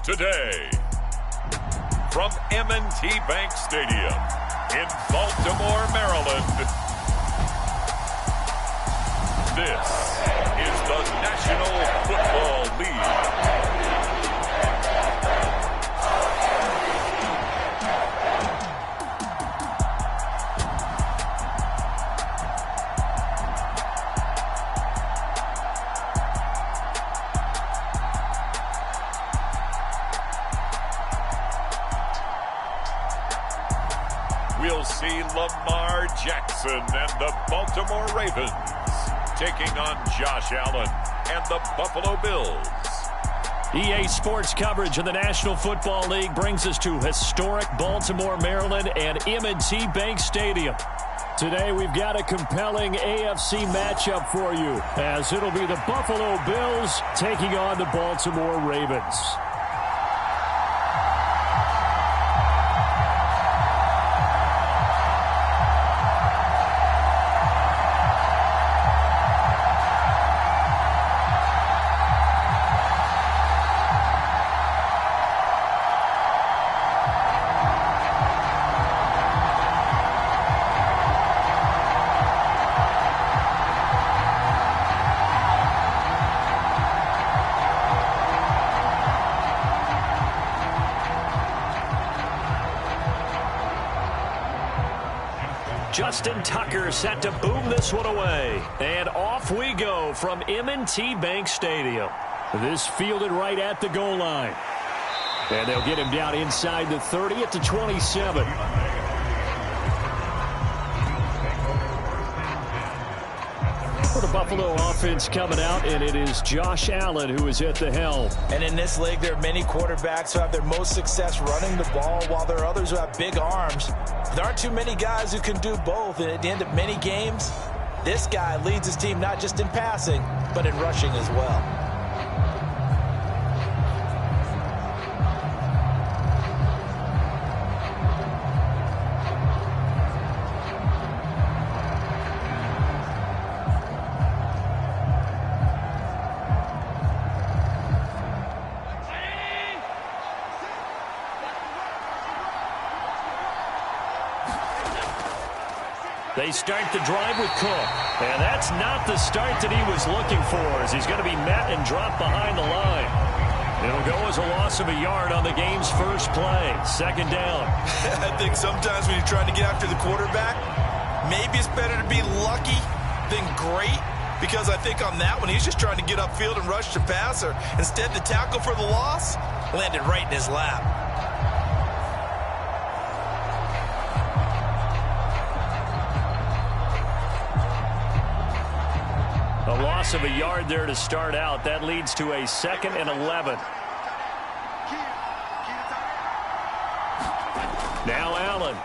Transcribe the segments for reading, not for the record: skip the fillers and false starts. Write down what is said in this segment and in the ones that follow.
today. From M&T Bank Stadium in Baltimore, Maryland, this is the National Football League. We'll see Lamar Jackson and the Baltimore Ravens taking on Josh Allen and the Buffalo Bills. EA Sports coverage of the National Football League brings us to historic Baltimore, Maryland and M&T Bank Stadium. Today we've got a compelling AFC matchup for you, as it'll be the Buffalo Bills taking on the Baltimore Ravens. Justin Tucker set to boom this one away. And off we go from M&T Bank Stadium. This fielded right at the goal line. And they'll get him down inside the 30 at the 27. For the Buffalo offense coming out, and it is Josh Allen who is at the helm. And in this league, there are many quarterbacks who have their most success running the ball, while there are others who have big arms. There aren't too many guys who can do both, and at the end of many games, this guy leads his team not just in passing, but in rushing as well. They start the drive with Cook. And that's not the start that he was looking for, as he's going to be met and dropped behind the line. It'll go as a loss of a yard on the game's first play. Second down. I think sometimes when you're trying to get after the quarterback, maybe it's better to be lucky than great. Because I think on that one, he's just trying to get upfield and rush the passer. Instead, the tackle for the loss landed right in his lap. A loss of a yard there to start out. That leads to a 2nd and 11. Now Allen.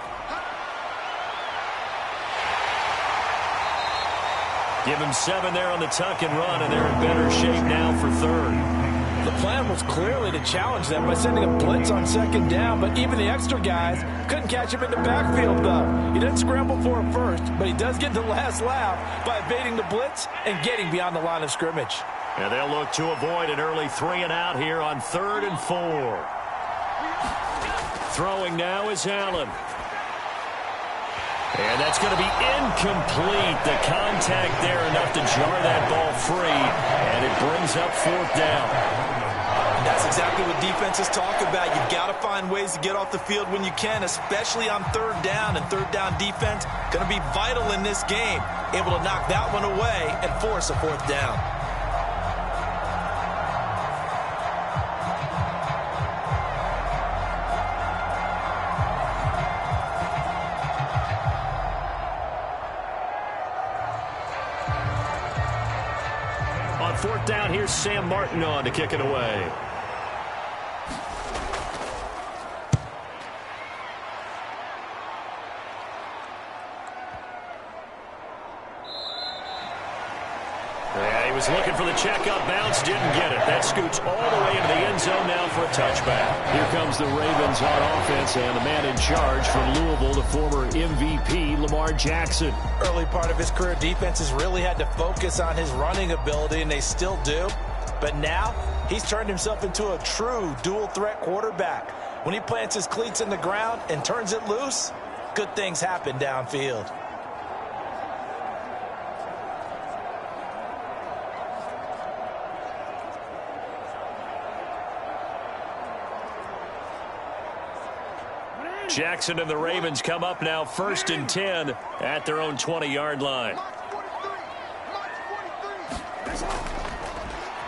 Give him 7 there on the tuck and run, and they're in better shape now for third. The plan was clearly to challenge them by sending a blitz on 2nd down, but even the extra guys couldn't catch him in the backfield, though. He didn't scramble for it first, but he does get the last laugh by evading the blitz and getting beyond the line of scrimmage. And they'll look to avoid an early 3 and out here on 3rd and 4. Throwing now is Allen. And that's going to be incomplete. The contact there enough to jar that ball free, and it brings up 4th down. And that's exactly what defenses talk about. You've got to find ways to get off the field when you can, especially on 3rd down. And 3rd down defense going to be vital in this game. Able to knock that one away and force a 4th down. On 4th down, here's Sam Martin on to kick it away. Yeah, he was looking for the checkup bounce, didn't get it. That scoots all the way into the end zone now for a touchback. Here comes the Ravens on offense, and the man in charge from Louisville, the former MVP, Lamar Jackson. Early part of his career, defenses really had to focus on his running ability, and they still do. But now he's turned himself into a true dual-threat quarterback. When he plants his cleats in the ground and turns it loose, good things happen downfield. Jackson and the Ravens come up now 1st and 10 at their own 20-yard line.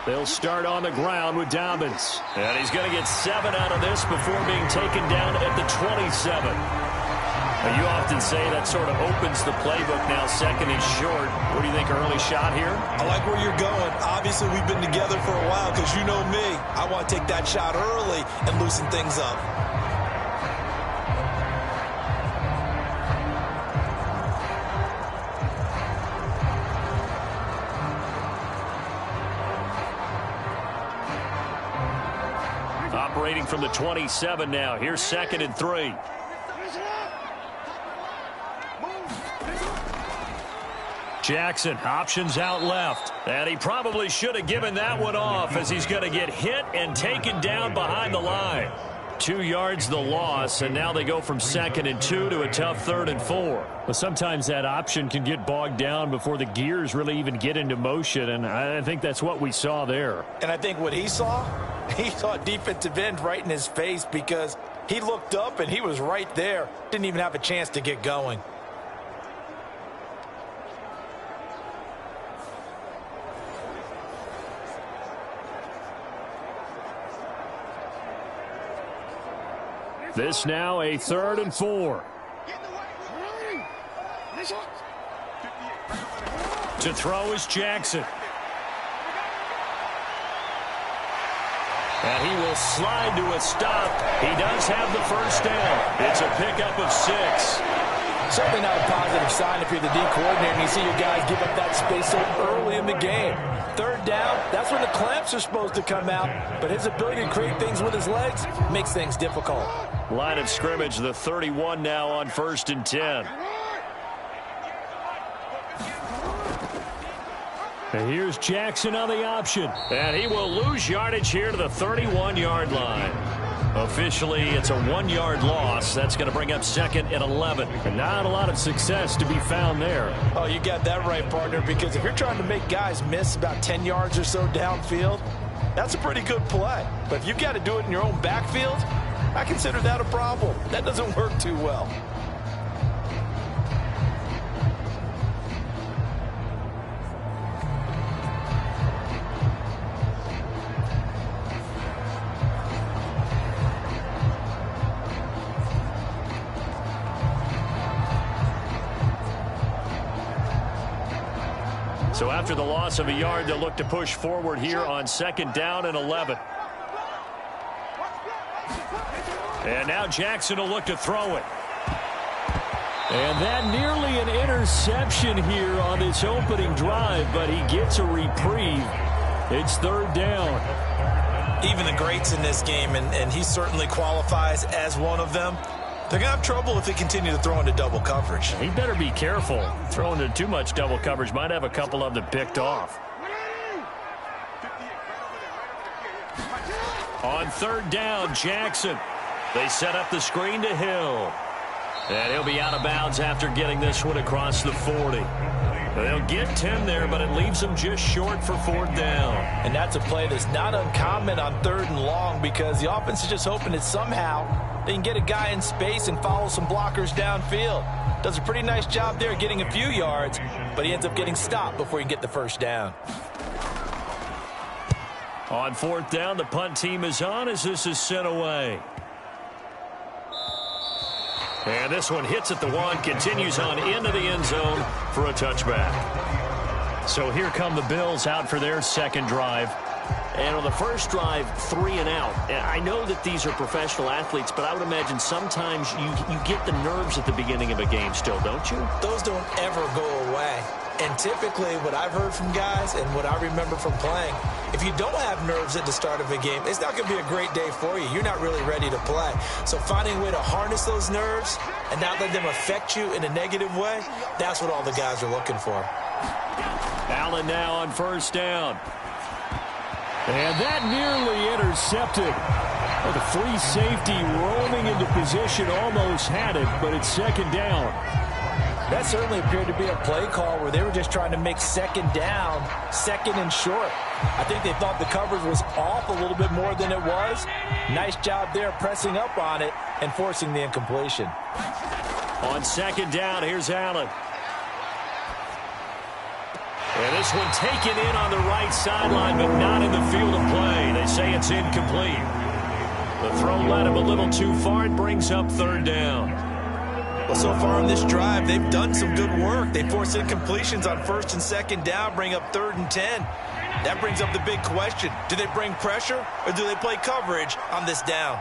They'll start on the ground with Dobbins. And he's going to get 7 out of this before being taken down at the 27. Now, you often say that sort of opens the playbook now, 2nd and short. What do you think, early shot here? I like where you're going. Obviously, we've been together for a while because you know me. I want to take that shot early and loosen things up. Operating from the 27 now. Here's 2nd and 3. Jackson options out left. And he probably should have given that one off as he's going to get hit and taken down behind the line. 2 yards the loss, and now they go from 2nd and 2 to a tough 3rd and 4. But sometimes that option can get bogged down before the gears really even get into motion, and I think that's what we saw there. And I think what he saw defensive end right in his face because he looked up and he was right there. Didn't even have a chance to get going. This now a 3rd and 4. To throw is Jackson. And he will slide to a stop. He does have the first down. It's a pickup of 6. Certainly not a positive sign if you're the D coordinator and you see your guys give up that space so early in the game. 3rd down, that's when the clamps are supposed to come out, but his ability to create things with his legs makes things difficult. Line of scrimmage, the 31 now on 1st and 10. And here's Jackson on the option. And he will lose yardage here to the 31-yard line. Officially, it's a 1-yard loss. That's going to bring up 2nd and 11. And not a lot of success to be found there. Oh, you got that right, partner, because if you're trying to make guys miss about 10 yards or so downfield, that's a pretty good play. But if you've got to do it in your own backfield, I consider that a problem. That doesn't work too well. So after the loss of a yard, they'll look to push forward here on 2nd down and 11. And now Jackson will look to throw it. And that nearly an interception here on this opening drive, but he gets a reprieve. It's 3rd down. Even the greats in this game, and he certainly qualifies as one of them, they're going to have trouble if they continue to throw into double coverage. He better be careful. Throwing into too much double coverage might have a couple of them picked off. On 3rd down, Jackson. They set up the screen to Hill. And he'll be out of bounds after getting this one across the 40. They'll get 10 there, but it leaves them just short for 4th down. And that's a play that's not uncommon on 3rd and long because the offense is just hoping that somehow they can get a guy in space and follow some blockers downfield. Does a pretty nice job there getting a few yards, but he ends up getting stopped before he can get the first down. On 4th down, the punt team is on as this is sent away. And this one hits at the 1, continues on into the end zone for a touchback. So here come the Bills out for their 2nd drive. And on the first drive, 3 and out. I know that these are professional athletes, but I would imagine sometimes you get the nerves at the beginning of a game still, don't you? Those don't ever go away. And typically what I've heard from guys and what I remember from playing, if you don't have nerves at the start of a game, it's not going to be a great day for you. You're not really ready to play. So finding a way to harness those nerves and not let them affect you in a negative way, that's what all the guys are looking for. Allen now on 1st down. And that nearly intercepted. Well, the free safety roaming into position almost had it, but it's second down. That certainly appeared to be a play call where they were just trying to make second down, second and short. I think they thought the coverage was off a little bit more than it was. Nice job there pressing up on it and forcing the incompletion. On second down, here's Allen. And this one taken in on the right sideline, but not in the field of play. They say it's incomplete. The throw led him a little too far. It brings up third down. Well, so far on this drive, they've done some good work. They force incompletions on first and second down, bring up 3rd and 10. That brings up the big question. Do they bring pressure or do they play coverage on this down?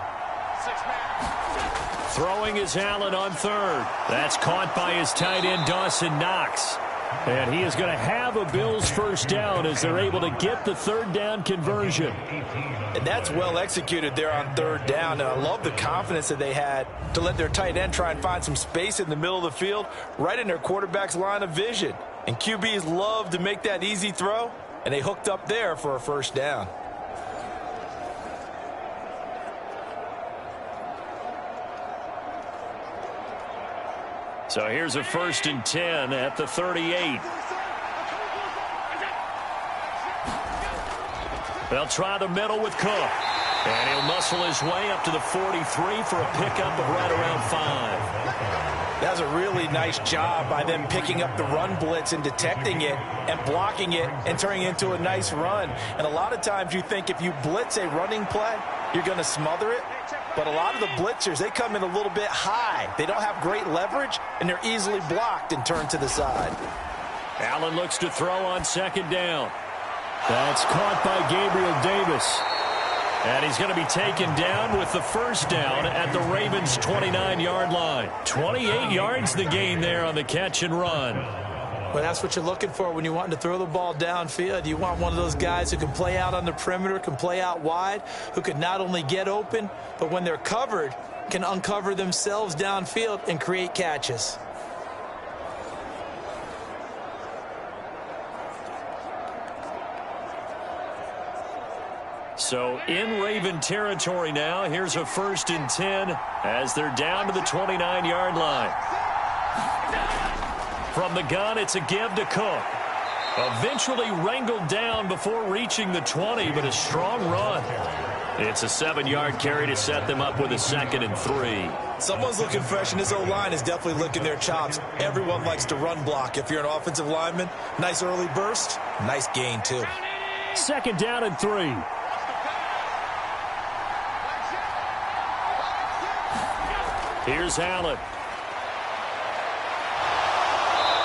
Throwing is Allen on third. That's caught by his tight end, Dawson Knox. And he is going to have a Bills first down as they're able to get the third down conversion. And that's well executed there on third down. And I love the confidence that they had to let their tight end try and find some space in the middle of the field, right in their quarterback's line of vision. And QBs love to make that easy throw, and they hooked up there for a first down. So here's a 1st and 10 at the 38. They'll try the middle with Cook. And he'll muscle his way up to the 43 for a pickup of right around 5. That's a really nice job by them picking up the run blitz and detecting it and blocking it and turning it into a nice run. And a lot of times you think if you blitz a running play, you're going to smother it. But a lot of the blitzers, they come in a little bit high. They don't have great leverage, and they're easily blocked and turned to the side. Allen looks to throw on second down. That's caught by Gabriel Davis. And he's going to be taken down with the first down at the Ravens' 29-yard line. 28 yards the gain there on the catch and run. Well, that's what you're looking for when you're wanting to throw the ball downfield. You want one of those guys who can play out on the perimeter, can play out wide, who can not only get open, but when they're covered, can uncover themselves downfield and create catches. So in Raven territory now, here's a 1st and 10 as they're down to the 29-yard line. From the gun, it's a give to Cook. Eventually wrangled down before reaching the 20, but a strong run. It's a 7-yard carry to set them up with a 2nd and 3. Someone's looking fresh, and this O-line is definitely licking their chops. Everyone likes to run block. If you're an offensive lineman, nice early burst, nice gain, too. 2nd down and 3. Here's Allen.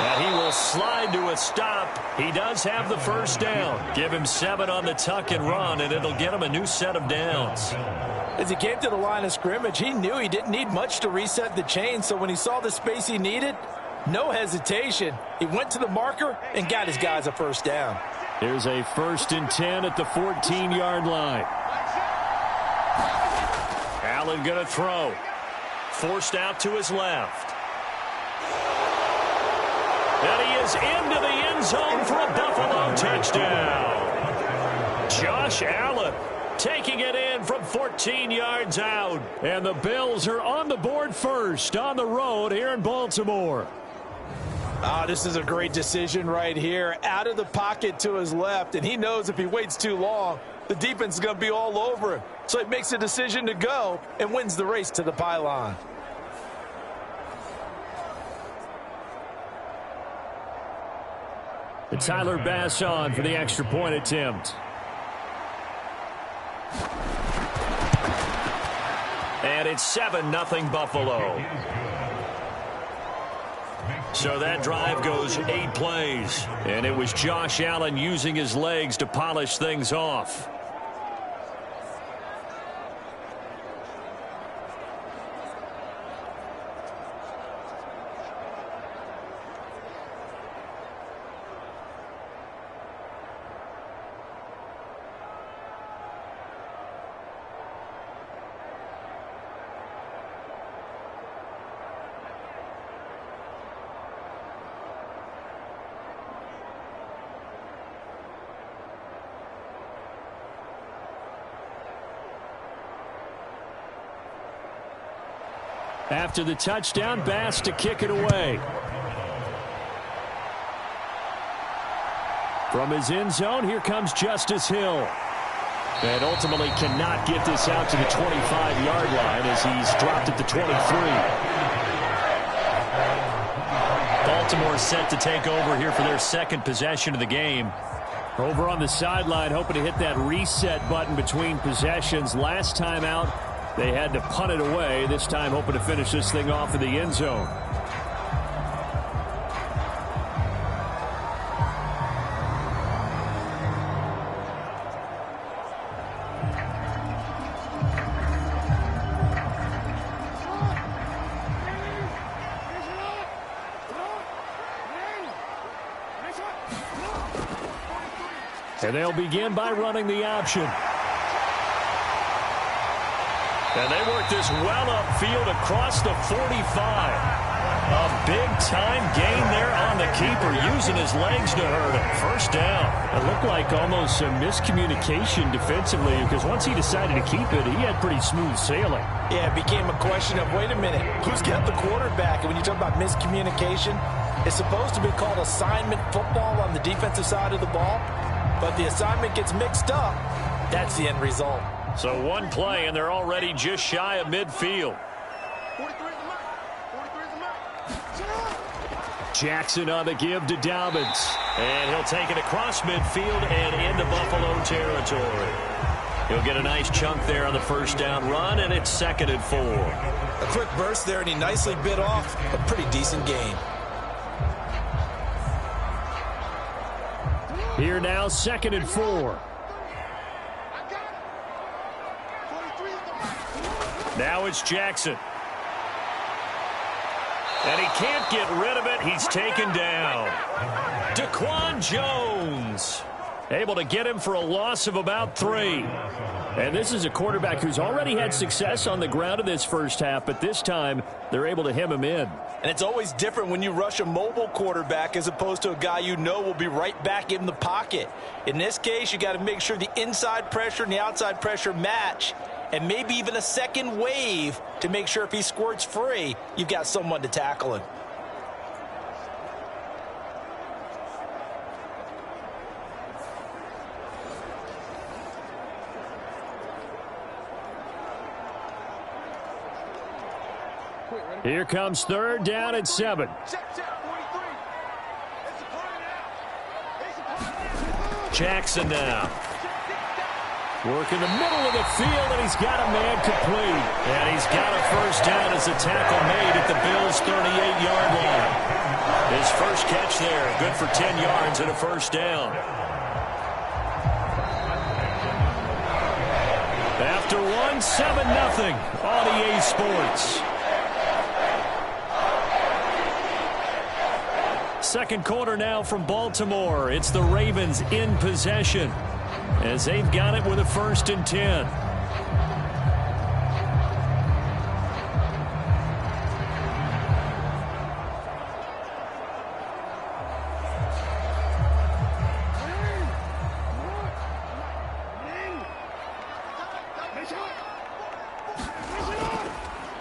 And he will slide to a stop. He does have the first down. Give him 7 on the tuck and run, and it'll get him a new set of downs. As he came to the line of scrimmage, he knew he didn't need much to reset the chain, so when he saw the space he needed, no hesitation. He went to the marker and got his guys a first down. Here's a 1st and 10 at the 14-yard line. Allen going to throw. Forced out to his left. And he is into the end zone for a Buffalo touchdown. Josh Allen taking it in from 14 yards out. And the Bills are on the board first on the road here in Baltimore. This is a great decision right here. Out of the pocket to his left, and he knows if he waits too long, the defense is going to be all over him. So he makes a decision to go and wins the race to the pylon. Tyler Bass on for the extra point attempt. And it's 7-0 Buffalo. So that drive goes 8 plays. And it was Josh Allen using his legs to polish things off. After the touchdown, Bass to kick it away. From his end zone, here comes Justice Hill. And ultimately cannot get this out to the 25-yard line as he's dropped at the 23. Baltimore set to take over here for their second possession of the game. Over on the sideline, hoping to hit that reset button between possessions. Last time out, they had to punt it away. This time, hoping to finish this thing off in the end zone. And they'll begin by running the option. And they work this well upfield across the 45. A big-time gain there on the keeper, using his legs to hurt him. First down. It looked like almost some miscommunication defensively, because once he decided to keep it, he had pretty smooth sailing. Yeah, it became a question of, wait a minute, who's got the quarterback? And when you talk about miscommunication, it's supposed to be called assignment football on the defensive side of the ball. But the assignment gets mixed up. That's the end result. So one play, and they're already just shy of midfield. Jackson on the give to Dobbins. And he'll take it across midfield and into Buffalo territory. He'll get a nice chunk there on the first down run, and it's 2nd and 4. A quick burst there, and he nicely bit off a pretty decent gain. Here now, 2nd and 4. Now it's Jackson. And he can't get rid of it. He's taken down. Daquan Jones able to get him for a loss of about 3. And this is a quarterback who's already had success on the ground in this first half, but this time they're able to hem him in. And it's always different when you rush a mobile quarterback as opposed to a guy you know will be right back in the pocket. In this case, you got to make sure the inside pressure and the outside pressure match, and maybe even a second wave to make sure if he squirts free, you've got someone to tackle him. Here comes 3rd down and 7. Jackson now. Working the middle of the field, and he's got a man complete. And he's got a first down as a tackle made at the Bills' 38-yard line. His first catch there, good for 10 yards and a first down. After 1, 7-0 on EA Sports. Second quarter now from Baltimore. It's the Ravens in possession as they've got it with a 1st and 10.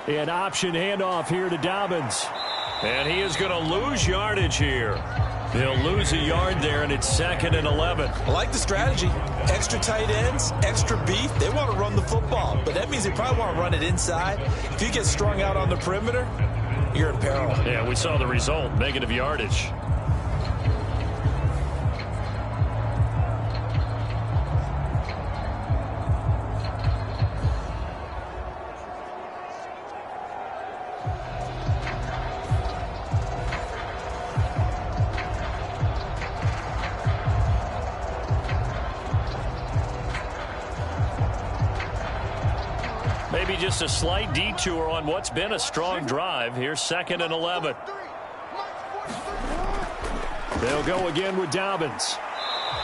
An option handoff here to Dobbins. And he is going to lose yardage here. They'll lose a yard there, and it's 2nd and 11. I like the strategy. Extra tight ends, extra beef. They want to run the football, but that means they probably want to run it inside. If you get strung out on the perimeter, you're in peril. Yeah, we saw the result, negative yardage. Maybe just a slight detour on what's been a strong drive. Here's 2nd and 11. They'll go again with Dobbins.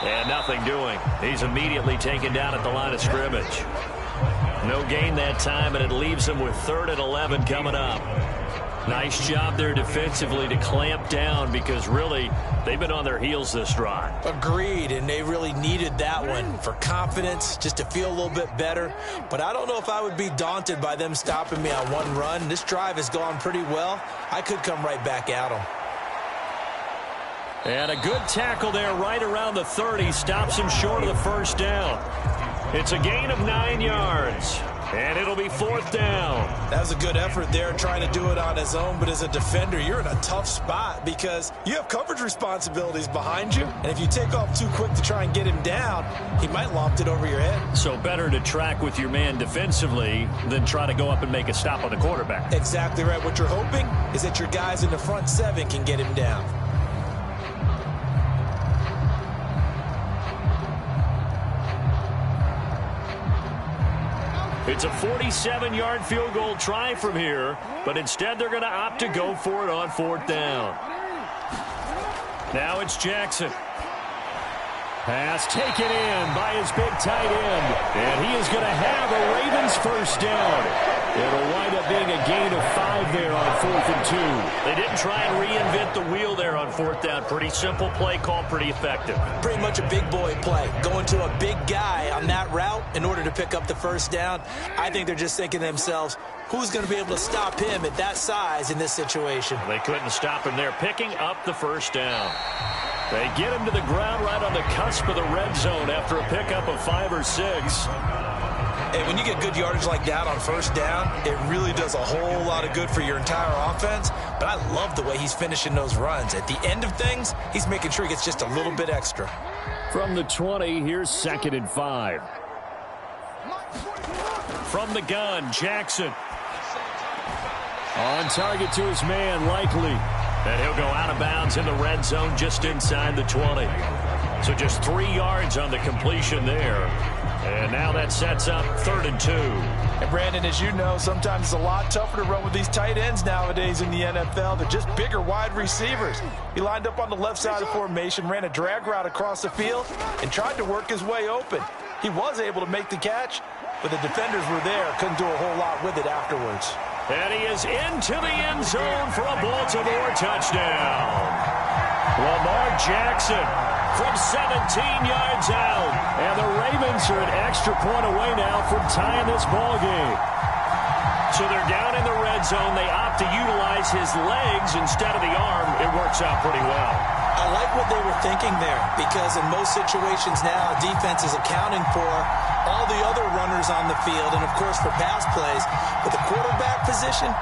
And nothing doing. He's immediately taken down at the line of scrimmage. No gain that time, and it leaves him with 3rd and 11 coming up. Nice job there defensively to clamp down because really they've been on their heels this drive. Agreed, and they really needed that one for confidence, just to feel a little bit better. But I don't know if I would be daunted by them stopping me on one run. This drive has gone pretty well. I could come right back at them. And a good tackle there right around the 30. Stops him short of the first down. It's a gain of 9 yards. And it'll be 4th down. That was a good effort there, trying to do it on his own. But as a defender, you're in a tough spot because you have coverage responsibilities behind you. And if you take off too quick to try and get him down, he might loft it over your head. So better to track with your man defensively than try to go up and make a stop on the quarterback. Exactly right. What you're hoping is that your guys in the front 7 can get him down. It's a 47-yard field goal try from here, but instead they're going to opt to go for it on 4th down. Now it's Jackson. Pass taken in by his big tight end, and he is going to have a Ravens first down. It'll wind up being a gain of 5 there on 4th and 2. They didn't try and reinvent the wheel there on 4th down. Pretty simple play call, pretty effective. Pretty much a big boy play. Going to a big guy on that route in order to pick up the first down. I think they're just thinking to themselves, who's going to be able to stop him at that size in this situation? They couldn't stop him there, picking up the first down. They get him to the ground right on the cusp of the red zone after a pickup of 5 or 6. And when you get good yardage like that on first down, it really does a whole lot of good for your entire offense. But I love the way he's finishing those runs. At the end of things, he's making sure he gets just a little bit extra. From the 20, here's 2nd and 5. From the gun, Jackson. On target to his man, Likely. And he'll go out of bounds in the red zone just inside the 20. So just 3 yards on the completion there. And now that sets up 3rd and 2. And Brandon, as you know, sometimes it's a lot tougher to run with these tight ends nowadays in the NFL. They're just bigger wide receivers. He lined up on the left side of the formation, ran a drag route across the field, and tried to work his way open. He was able to make the catch, but the defenders were there. Couldn't do a whole lot with it afterwards. And he is into the end zone for a Baltimore touchdown. Lamar Jackson from 17 yards out. And the Ravens are an extra point away now from tying this ball game. So they're down in the red zone. They opt to utilize his legs instead of the arm. It works out pretty well. I like what they were thinking there because in most situations now, defense is accounting for all the other runners on the field and, of course, for pass plays. But the quarterback position,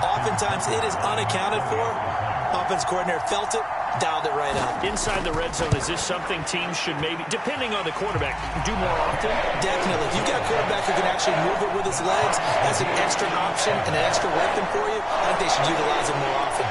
oftentimes it is unaccounted for. Offense coordinator felt it, dialed it right up. Inside the red zone, is this something teams should maybe, depending on the quarterback, do more often? Definitely. If you've got a quarterback who can actually move it with his legs, that's an extra option and an extra weapon for you. I think they should utilize it more often.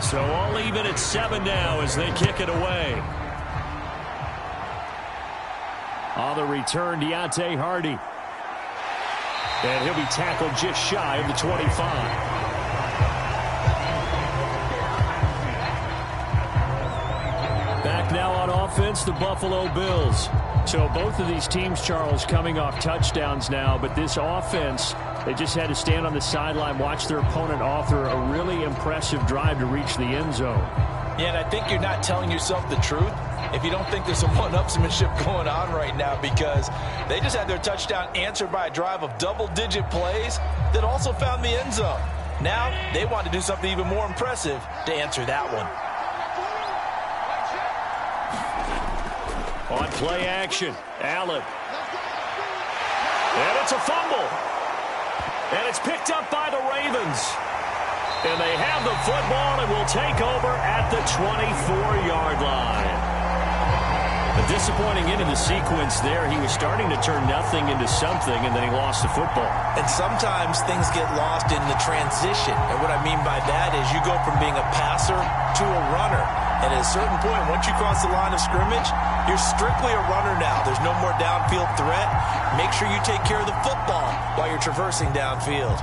So all even at 7 now as they kick it away. On the return, Deontay Hardy. And he'll be tackled just shy of the 25. Back now on offense, the Buffalo Bills. So both of these teams, Charles, coming off touchdowns now, but this offense, they just had to stand on the sideline, watch their opponent author a really impressive drive to reach the end zone. Yeah, and I think you're not telling yourself the truth if you don't think there's some one-upsmanship going on right now, because they just had their touchdown answered by a drive of double-digit plays that also found the end zone. Now they want to do something even more impressive to answer that one. On play action, Allen. And it's a fumble. And it's picked up by the Ravens. And they have the football and will take over at the 24-yard line. A disappointing end of the sequence there. He was starting to turn nothing into something, and then he lost the football. And sometimes things get lost in the transition. And what I mean by that is you go from being a passer to a runner. And at a certain point, once you cross the line of scrimmage, you're strictly a runner now. There's no more downfield threat. Make sure you take care of the football while you're traversing downfield.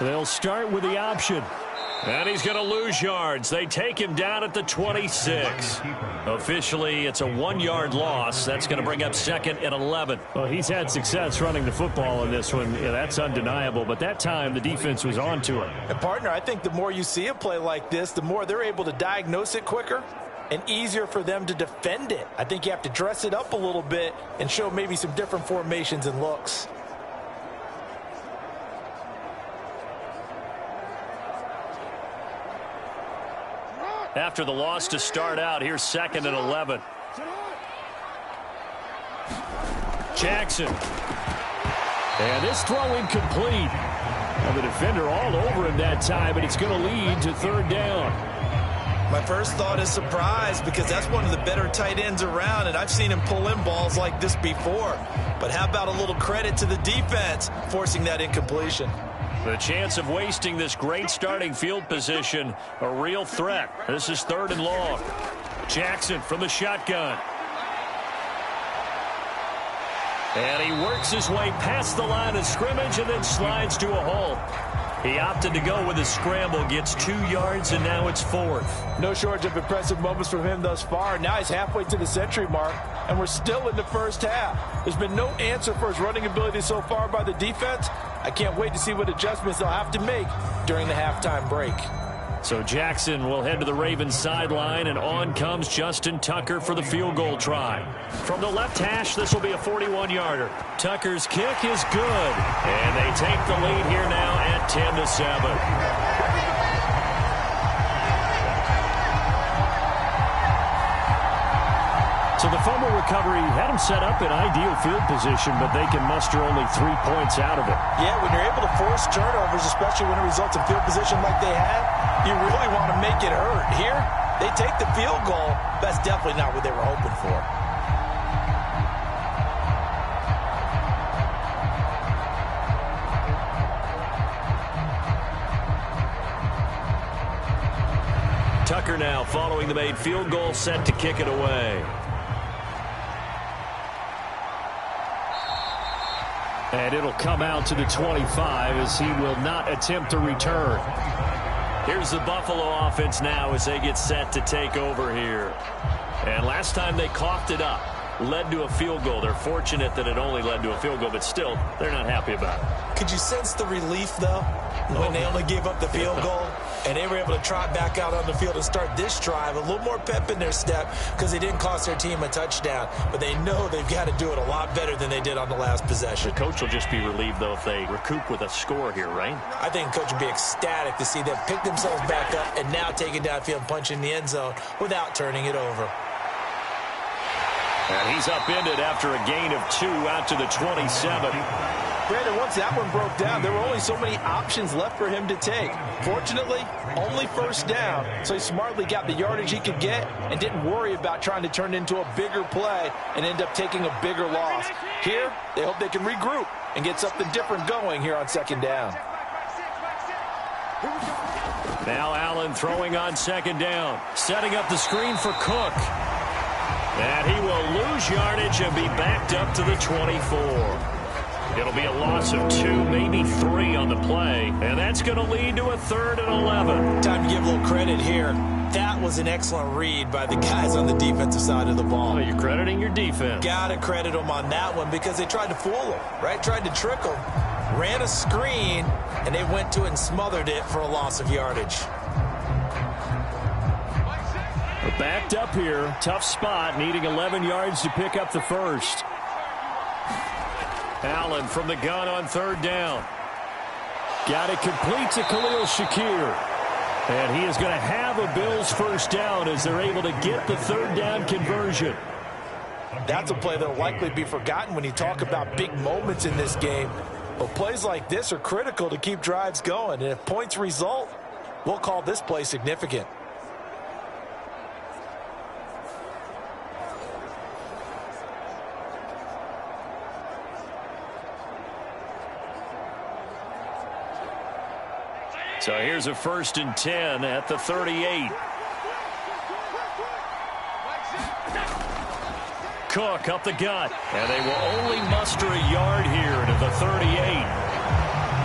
They'll start with the option. And he's going to lose yards. They take him down at the 26. Officially, it's a 1-yard loss. That's going to bring up second and 11. Well, he's had success running the football in this one. Yeah, that's undeniable. But that time, the defense was on to him. And, partner, I think the more you see a play like this, the more they're able to diagnose it quicker and easier for them to defend it. I think you have to dress it up a little bit and show maybe some different formations and looks. After the loss to start out, here's second and 11. Jackson. And this throw incomplete. And the defender all over him that time, and it's going to lead to third down. My first thought is surprise, because that's one of the better tight ends around, and I've seen him pull in balls like this before. But how about a little credit to the defense forcing that incompletion? The chance of wasting this great starting field position, a real threat. This is third and long. Jackson from the shotgun. And he works his way past the line of scrimmage and then slides to a hole. He opted to go with a scramble, gets 2 yards, and now it's fourth. No shortage of impressive moments from him thus far. Now he's halfway to the century mark, and we're still in the first half. There's been no answer for his running ability so far by the defense. I can't wait to see what adjustments they'll have to make during the halftime break. So Jackson will head to the Ravens sideline, and on comes Justin Tucker for the field goal try. From the left hash, this will be a 41-yarder. Tucker's kick is good, and they take the lead here now at 10-7. So the fumble recovery had them set up in ideal field position, but they can muster only 3 points out of it. Yeah, when you're able to force turnovers, especially when it results in field position like they had, you really want to make it hurt. Here, they take the field goal. That's definitely not what they were hoping for. Tucker now following the made field goal, set to kick it away. And it'll come out to the 25 as he will not attempt to return. Here's the Buffalo offense now as they get set to take over here. And last time they coughed it up, led to a field goal. They're fortunate that it only led to a field goal, but still, they're not happy about it. Could you sense the relief, though, when they only gave up the field goal? And they were able to trot back out on the field and start this drive. A little more pep in their step because they didn't cost their team a touchdown. But they know they've got to do it a lot better than they did on the last possession. The coach will just be relieved, though, if they recoup with a score here, right? I think the coach will be ecstatic to see them pick themselves back up and now take it downfield and punch in the end zone without turning it over. And he's upended after a gain of 2 out to the 27. Brandon, once that one broke down, there were only so many options left for him to take. Fortunately, only first down, so he smartly got the yardage he could get and didn't worry about trying to turn it into a bigger play and end up taking a bigger loss. Here, they hope they can regroup and get something different going here on second down. Now Allen throwing on second down, setting up the screen for Cook. And he will lose yardage and be backed up to the 24. It'll be a loss of 2, maybe 3 on the play. And that's going to lead to a 3rd and 11. Time to give a little credit here. That was an excellent read by the guys on the defensive side of the ball. Oh, you're crediting your defense. Got to credit them on that one because they tried to fool them, right? Tried to trick them. Ran a screen, and they went to it and smothered it for a loss of yardage. We're backed up here. Tough spot, needing 11 yards to pick up the first. Allen from the gun on third down. Got it complete to Khalil Shakir. And he is going to have a Bills first down as they're able to get the third down conversion. That's a play that will likely be forgotten when you talk about big moments in this game. But plays like this are critical to keep drives going. And if points result, we'll call this play significant. So here's a 1st and 10 at the 38. Cook up the gut. And they will only muster a yard here to the 38.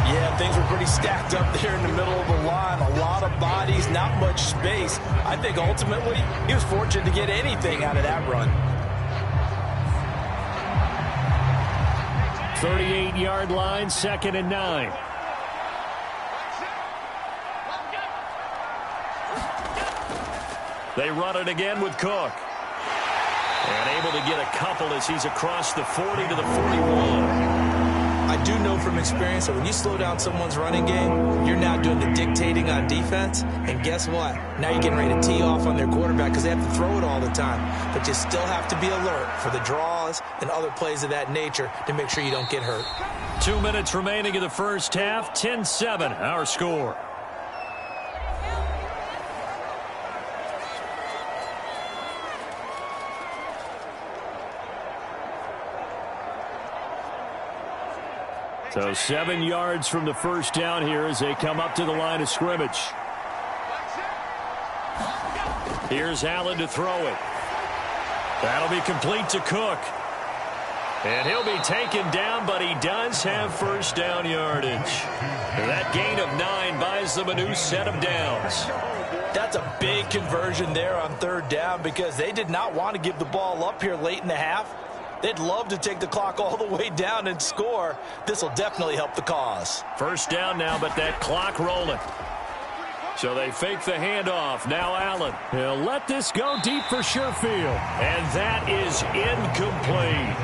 Yeah, things were pretty stacked up there in the middle of the line. A lot of bodies, not much space. I think ultimately he was fortunate to get anything out of that run. 38-yard line, 2nd and 9. They run it again with Cook. And able to get a couple as he's across the 40 to the 41. I do know from experience that when you slow down someone's running game, you're now doing the dictating on defense. And guess what? Now you're getting ready to tee off on their quarterback because they have to throw it all the time. But you still have to be alert for the draws and other plays of that nature to make sure you don't get hurt. 2 minutes remaining in the first half. 10-7 our score. So 7 yards from the first down here as they come up to the line of scrimmage. Here's Allen to throw it. That'll be complete to Cook. And he'll be taken down, but he does have first down yardage. And that gain of 9 buys them a new set of downs. That's a big conversion there on 3rd down because they did not want to give the ball up here late in the half. They'd love to take the clock all the way down and score. This will definitely help the cause. First down now, but that clock rolling. So they fake the handoff. Now Allen. He'll let this go deep for Sherfield. And that is incomplete.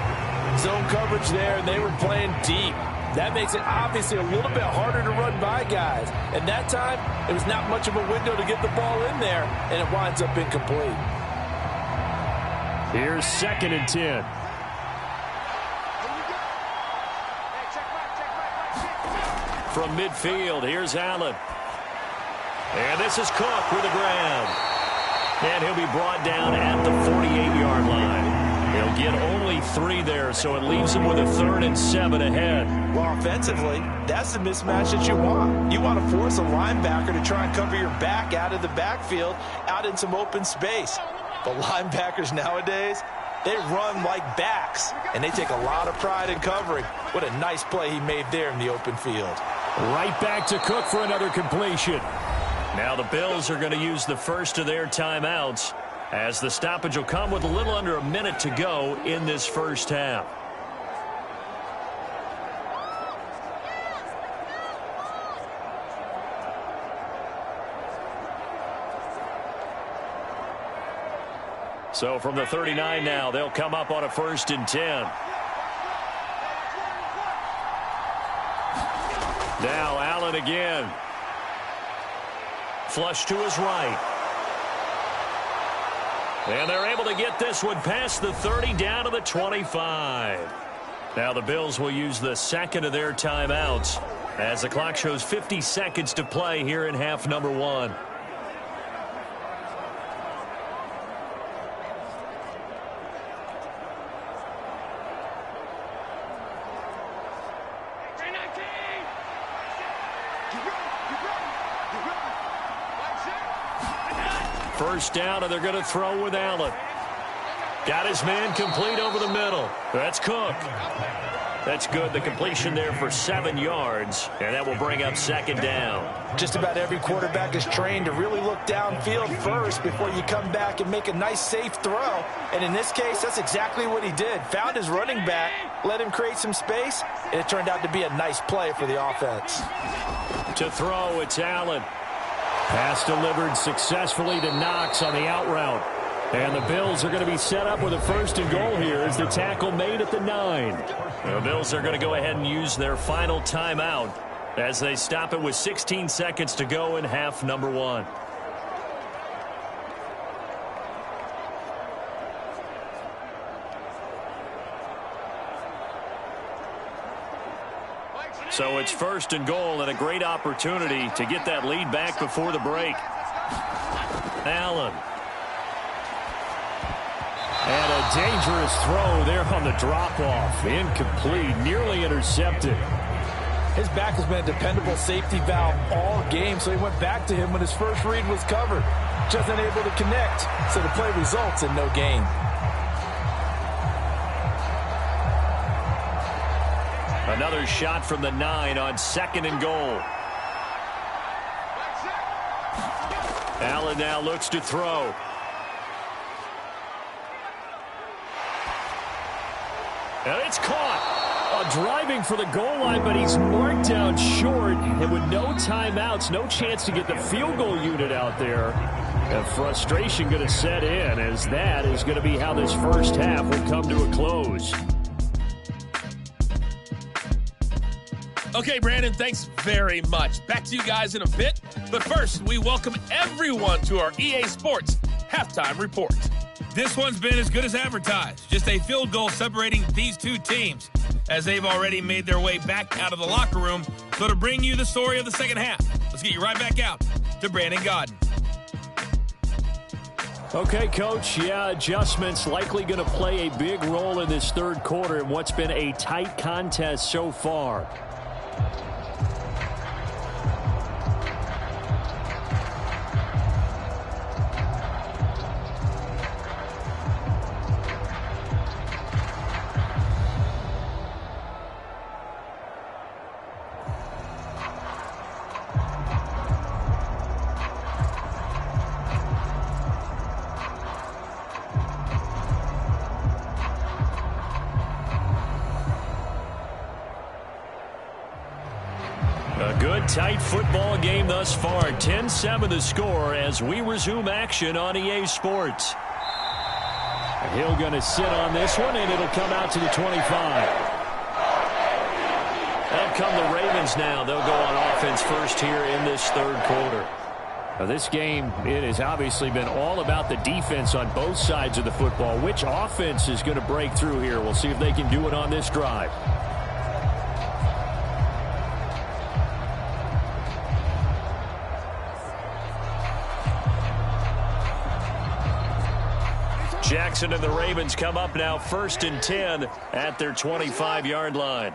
Zone coverage there, and they were playing deep. That makes it obviously a little bit harder to run by guys. And that time, it was not much of a window to get the ball in there, and it winds up incomplete. Here's 2nd and 10. From midfield, here's Allen. And this is Cook with the ground. And he'll be brought down at the 48-yard line. He'll get only 3 there, so it leaves him with a 3rd and 7 ahead. Well, offensively, that's the mismatch that you want. You want to force a linebacker to try and cover your back out of the backfield, out in some open space. But linebackers nowadays, they run like backs, and they take a lot of pride in covering. What a nice play he made there in the open field. Right back to Cook for another completion. Now the Bills are going to use the first of their timeouts as the stoppage will come with a little under a minute to go in this first half. So from the 39 now, they'll come up on a 1st and 10. Now Allen again. Flush to his right. And they're able to get this one past the 30 down to the 25. Now the Bills will use the 2nd of their timeouts as the clock shows 50 seconds to play here in half number 1. First down, and they're going to throw with Allen. Got his man complete over the middle. That's Cook. That's good. The completion there for 7 yards, and that will bring up 2nd down. Just about every quarterback is trained to really look downfield first before you come back and make a nice, safe throw. And in this case, that's exactly what he did. Found his running back, let him create some space, and it turned out to be a nice play for the offense. To throw, it's Allen. Pass delivered successfully to Knox on the out route. And the Bills are going to be set up with a 1st and goal here as the tackle made at the 9. The Bills are going to go ahead and use their final timeout as they stop it with 16 seconds to go in half number one. So it's first and goal and a great opportunity to get that lead back before the break. Allen. And a dangerous throw there on the drop-off. Incomplete, nearly intercepted. His back has been a dependable safety valve all game, so he went back to him when his first read was covered. Just unable to connect, so the play results in no gain. Another shot from the 9 on second and goal. Allen now looks to throw. And it's caught. Driving for the goal line, but he's marked down short. And with no timeouts, no chance to get the field goal unit out there. And frustration going to set in, as that is going to be how this first half will come to a close. Okay, Brandon, thanks very much. Back to you guys in a bit. But first, we welcome everyone to our EA Sports Halftime Report. This one's been as good as advertised. Just a field goal separating these two teams, as they've already made their way back out of the locker room. So to bring you the story of the second half, let's get you right back out to Brandon Gaudin. Okay, Coach, adjustments likely going to play a big role in this third quarter in what's been a tight contest so far. Tight football game thus far. 10-7 the score as we resume action on EA Sports. Hill going to sit on this one, and it'll come out to the 25. Up come the Ravens now. They'll go on offense first here in this third quarter. Now this game, it has obviously been all about the defense on both sides of the football. Which offense is going to break through here? We'll see if they can do it on this drive. Jackson and the Ravens come up now first and 10 at their 25-yard line.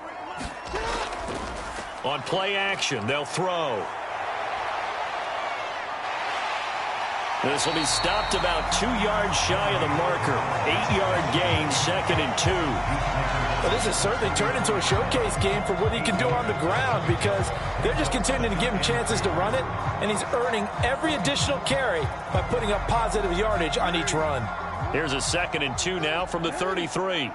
On play action, they'll throw. This will be stopped about 2 yards shy of the marker. 8-yard gain, second and 2. Well, this has certainly turned into a showcase game for what he can do on the ground, because they're just continuing to give him chances to run it, and he's earning every additional carry by putting up positive yardage on each run. Here's a second and 2 now from the 33.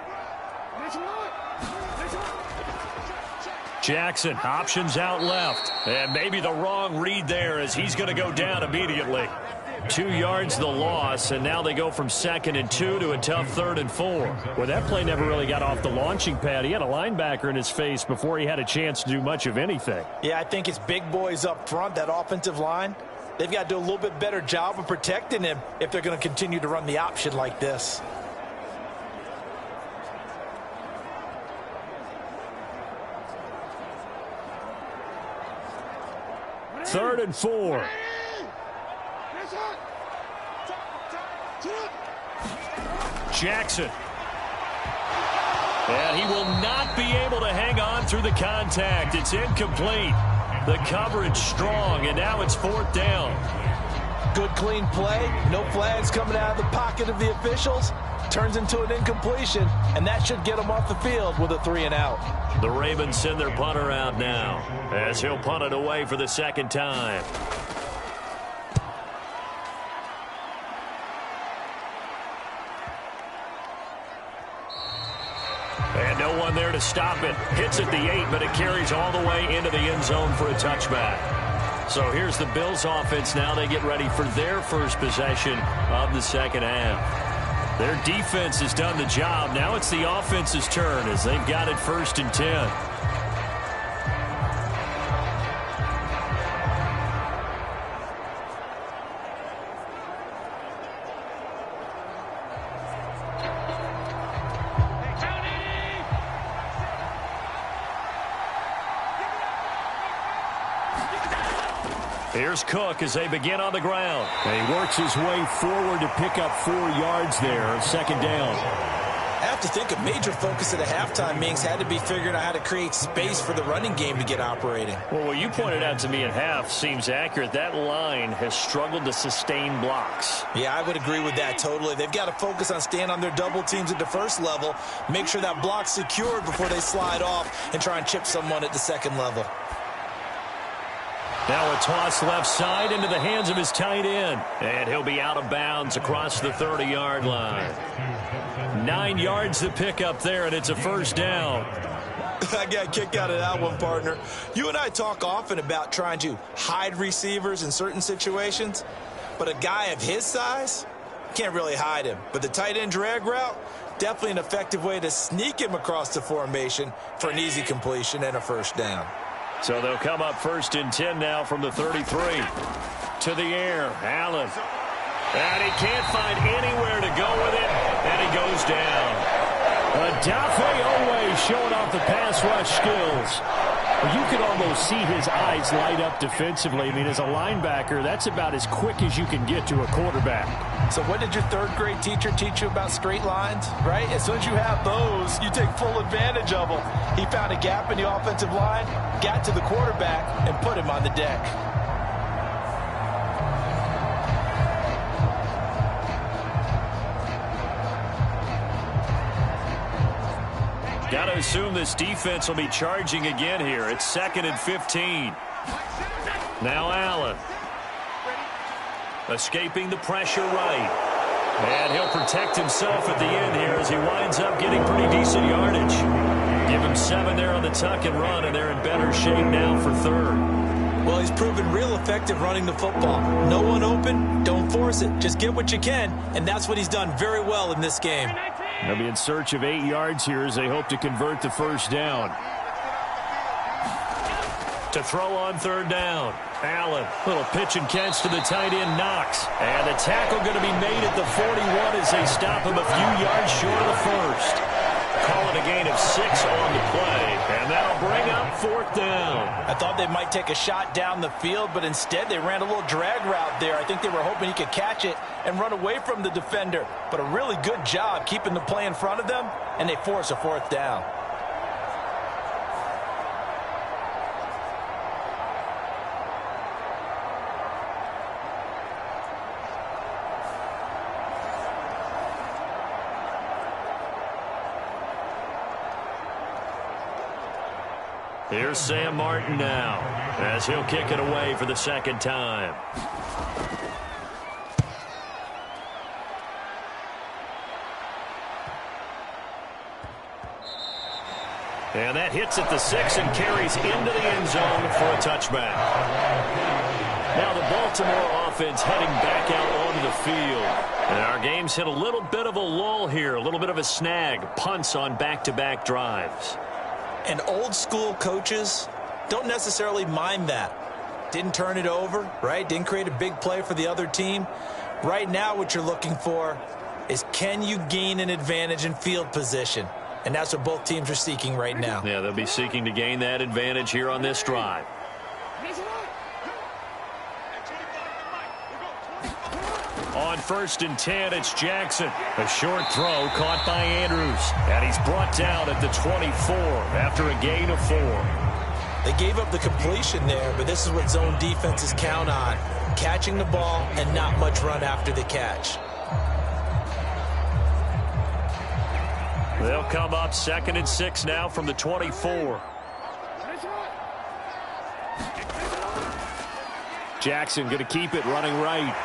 Jackson, options out left. And maybe the wrong read there, as he's going to go down immediately. 2 yards the loss, and now they go from second and 2 to a tough third and 4. Well, that play never really got off the launching pad. He had a linebacker in his face before he had a chance to do much of anything. Yeah, I think it's big boys up front, that offensive line. They've got to do a little bit better job of protecting him if they're going to continue to run the option like this. Third and 4. Jackson. And he will not be able to hang on through the contact. It's incomplete. The coverage strong, and now it's fourth down. Good, clean play. No flags coming out of the pocket of the officials. Turns into an incompletion, and that should get them off the field with a 3-and-out. The Ravens send their punter out now, as he'll punt it away for the second time. And no one there to stop it. Hits at the 8, but it carries all the way into the end zone for a touchback. So here's the Bills offense now. They get ready for their first possession of the second half. Their defense has done the job. Now it's the offense's turn as they've got it first and 10. Here's Cook as they begin on the ground. And he works his way forward to pick up 4 yards there. Second down. I have to think a major focus at a halftime means had to be figuring out how to create space for the running game to get operating. Well, what you pointed out to me at half seems accurate. That line has struggled to sustain blocks. Yeah, I would agree with that totally. They've got to focus on staying on their double teams at the first level, make sure that block's secured before they slide off and try and chip someone at the second level. Now a toss left side into the hands of his tight end. And he'll be out of bounds across the 30-yard line. 9 yards to pick up there, and it's a first down. I got a kick out of that one, partner. You and I talk often about trying to hide receivers in certain situations, but a guy of his size can't really hide him. But the tight end drag route, definitely an effective way to sneak him across the formation for an easy completion and a first down. So they'll come up 1st and 10 now from the 33. To the air, Allen. And he can't find anywhere to go with it, and he goes down. Adafe Owe showing off the pass rush skills. Well, you can almost see his eyes light up defensively. I mean, as a linebacker, that's about as quick as you can get to a quarterback. So what did your third-grade teacher teach you about straight lines, right? As soon as you have those, you take full advantage of them. He found a gap in the offensive line, got to the quarterback, and put him on the deck. Got to assume this defense will be charging again here. It's 2nd and 15. Now Allen. Escaping the pressure right. And he'll protect himself at the end here as he winds up getting pretty decent yardage. Give him 7 there on the tuck and run, and they're in better shape now for 3rd. Well, he's proven real effective running the football. No one open, don't force it. Just get what you can, and that's what he's done very well in this game. They'll be in search of 8 yards here as they hope to convert the first down. To throw on 3rd down. Allen, little pitch and catch to the tight end, Knox. And the tackle going to be made at the 41 as they stop him a few yards short of the first. Call it a gain of 6 on the play, and that'll bring up 4th down. I thought they might take a shot down the field, but instead they ran a little drag route there. I think they were hoping he could catch it and run away from the defender. But a really good job keeping the play in front of them, and they force a 4th down. Here's Sam Martin now as he'll kick it away for the 2nd time. And that hits at the 6 and carries into the end zone for a touchback. Now the Baltimore offense heading back out onto the field. And our game's hit a little bit of a lull here, a little bit of a snag. Punts on back-to-back drives. And old-school coaches don't necessarily mind that. Didn't turn it over, right? Didn't create a big play for the other team. Right now what you're looking for is, can you gain an advantage in field position? And that's what both teams are seeking right now. Yeah, they'll be seeking to gain that advantage here on this drive. On 1st and 10, it's Jackson. A short throw caught by Andrews. And he's brought down at the 24 after a gain of 4. They gave up the completion there, but this is what zone defenses count on. Catching the ball and not much run after the catch. They'll come up 2nd and 6 now from the 24. Jackson going to keep it running right.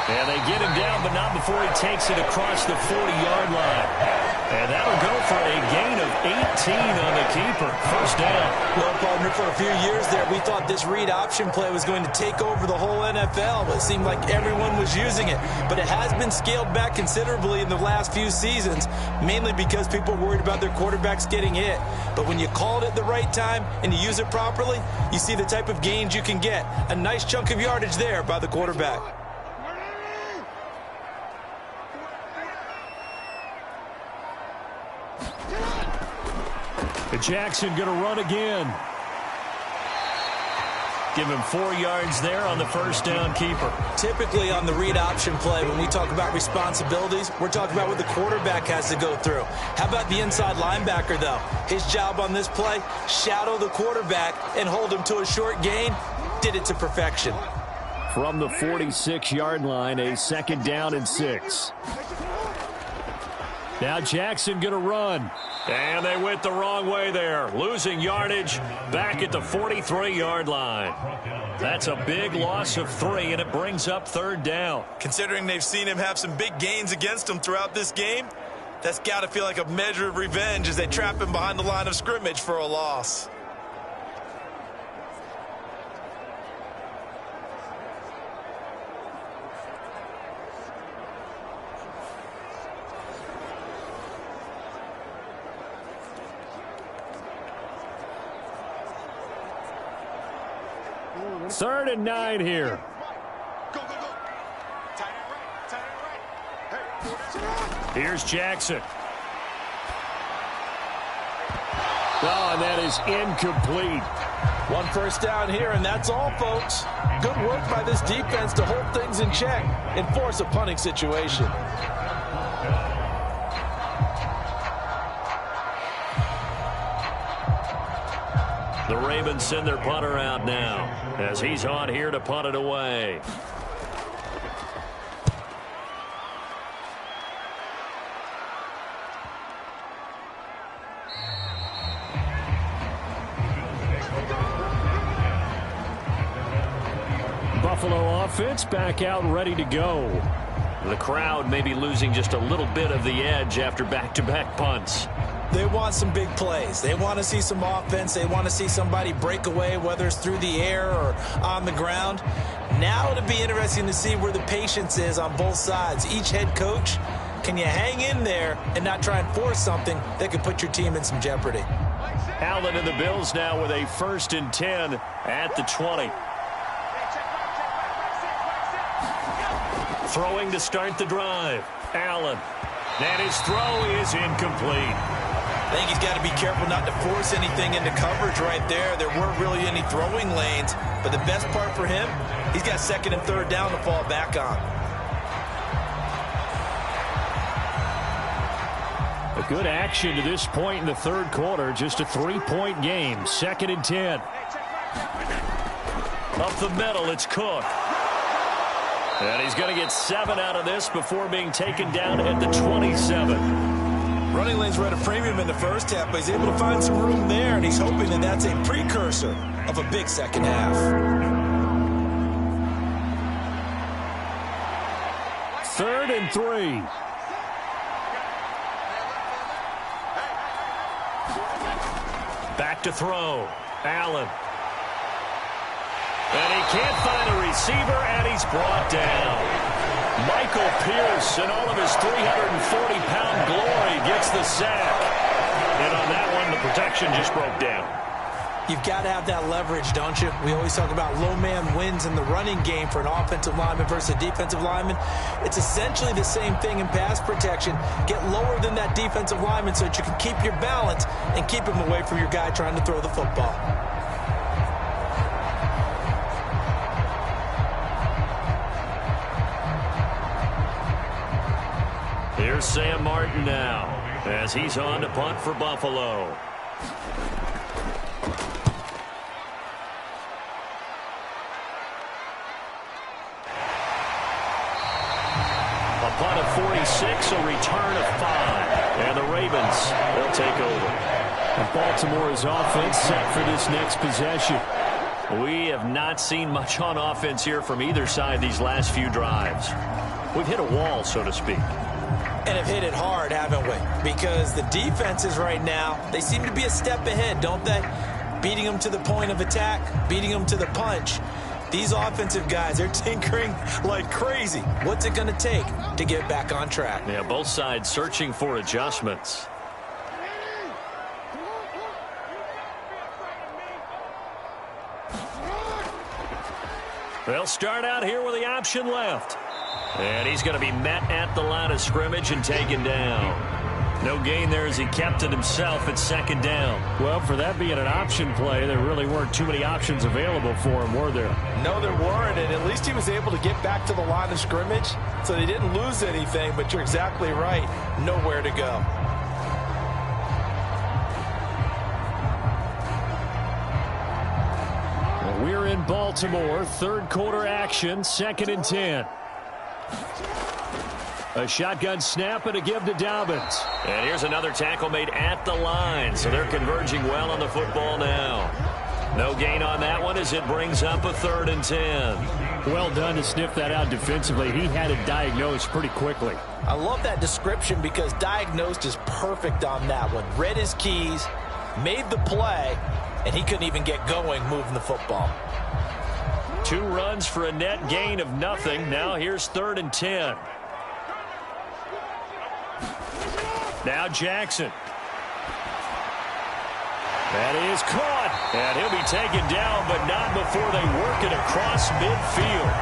And they get him down, but not before he takes it across the 40-yard line. And that'll go for a gain of 18 on the keeper. First down. Well, partner, for a few years there, we thought this read option play was going to take over the whole NFL. But it seemed like everyone was using it. But it has been scaled back considerably in the last few seasons, mainly because people are worried about their quarterbacks getting hit. But when you call it at the right time and you use it properly, you see the type of gains you can get. A nice chunk of yardage there by the quarterback. Jackson going to run again. Give him 4 yards there on the first down keeper. Typically on the read option play, when we talk about responsibilities, we're talking about what the quarterback has to go through. How about the inside linebacker, though? His job on this play, shadow the quarterback and hold him to a short gain. Did it to perfection. From the 46-yard line, a 2nd down and 6. Now Jackson going to run. And they went the wrong way there. Losing yardage back at the 43-yard line. That's a big loss of 3, and it brings up 3rd down. Considering they've seen him have some big gains against them throughout this game, that's got to feel like a measure of revenge as they trap him behind the line of scrimmage for a loss. Third and 9 here. Here's Jackson. Oh, and that is incomplete. 1 first down here, and that's all, folks. Good work by this defense to hold things in check and force a punting situation. The Ravens send their punter out now as he's on here to punt it away. Buffalo offense back out ready to go. The crowd may be losing just a little bit of the edge after back-to-back punts. They want some big plays. They want to see some offense. They want to see somebody break away, whether it's through the air or on the ground. Now it'll be interesting to see where the patience is on both sides. Each head coach, can you hang in there and not try and force something that could put your team in some jeopardy? Allen and the Bills now with a 1st and 10 at the 20. Throwing to start the drive. Allen. And his throw is incomplete. I think he's got to be careful not to force anything into coverage right there. There weren't really any throwing lanes. But the best part for him, he's got 2nd and 3rd down to fall back on. A good action to this point in the 3rd quarter. Just a 3-point game. 2nd and 10. Up the middle, it's Cook. And he's going to get 7 out of this before being taken down at the 27. Running lanes were at a premium in the first half, but he's able to find some room there, and he's hoping that that's a precursor of a big second half. 3rd and 3. Back to throw. Allen. And he can't find a receiver, and he's brought down. Michael Pierce, in all of his 340-pound glory, gets the sack. And on that one, the protection just broke down. You've got to have that leverage, don't you? We always talk about low man wins in the running game for an offensive lineman versus a defensive lineman. It's essentially the same thing in pass protection. Get lower than that defensive lineman so that you can keep your balance and keep him away from your guy trying to throw the football. Here's Sam Martin now as he's on to punt for Buffalo. A punt of 46, a return of 5. And the Ravens, they'll take over. And Baltimore's offense set for this next possession. We have not seen much on offense here from either side these last few drives. We've hit a wall, so to speak. And have hit it hard, haven't we? Because the defenses right now, they seem to be a step ahead, don't they? Beating them to the point of attack, beating them to the punch. These offensive guys, they're tinkering like crazy. What's it going to take to get back on track? Yeah, both sides searching for adjustments. They'll start out here with the option left. And he's going to be met at the line of scrimmage and taken down. No gain there as he kept it himself at second down. Well, for that being an option play, there really weren't too many options available for him, were there? No, there weren't, and at least he was able to get back to the line of scrimmage, so they didn't lose anything, but you're exactly right. Nowhere to go. Well, we're in Baltimore. Third quarter action, 2nd and 10. A shotgun snap and a give to Dobbins. And here's another tackle made at the line, so they're converging well on the football now. No gain on that one as it brings up a 3rd and 10. Well done to sniff that out defensively. He had it diagnosed pretty quickly. I love that description because diagnosed is perfect on that one. Read his keys, made the play, and he couldn't even get going moving the football. 2 runs for a net gain of nothing. Now here's 3rd and 10. Now Jackson. That is caught. And he'll be taken down, but not before they work it across midfield.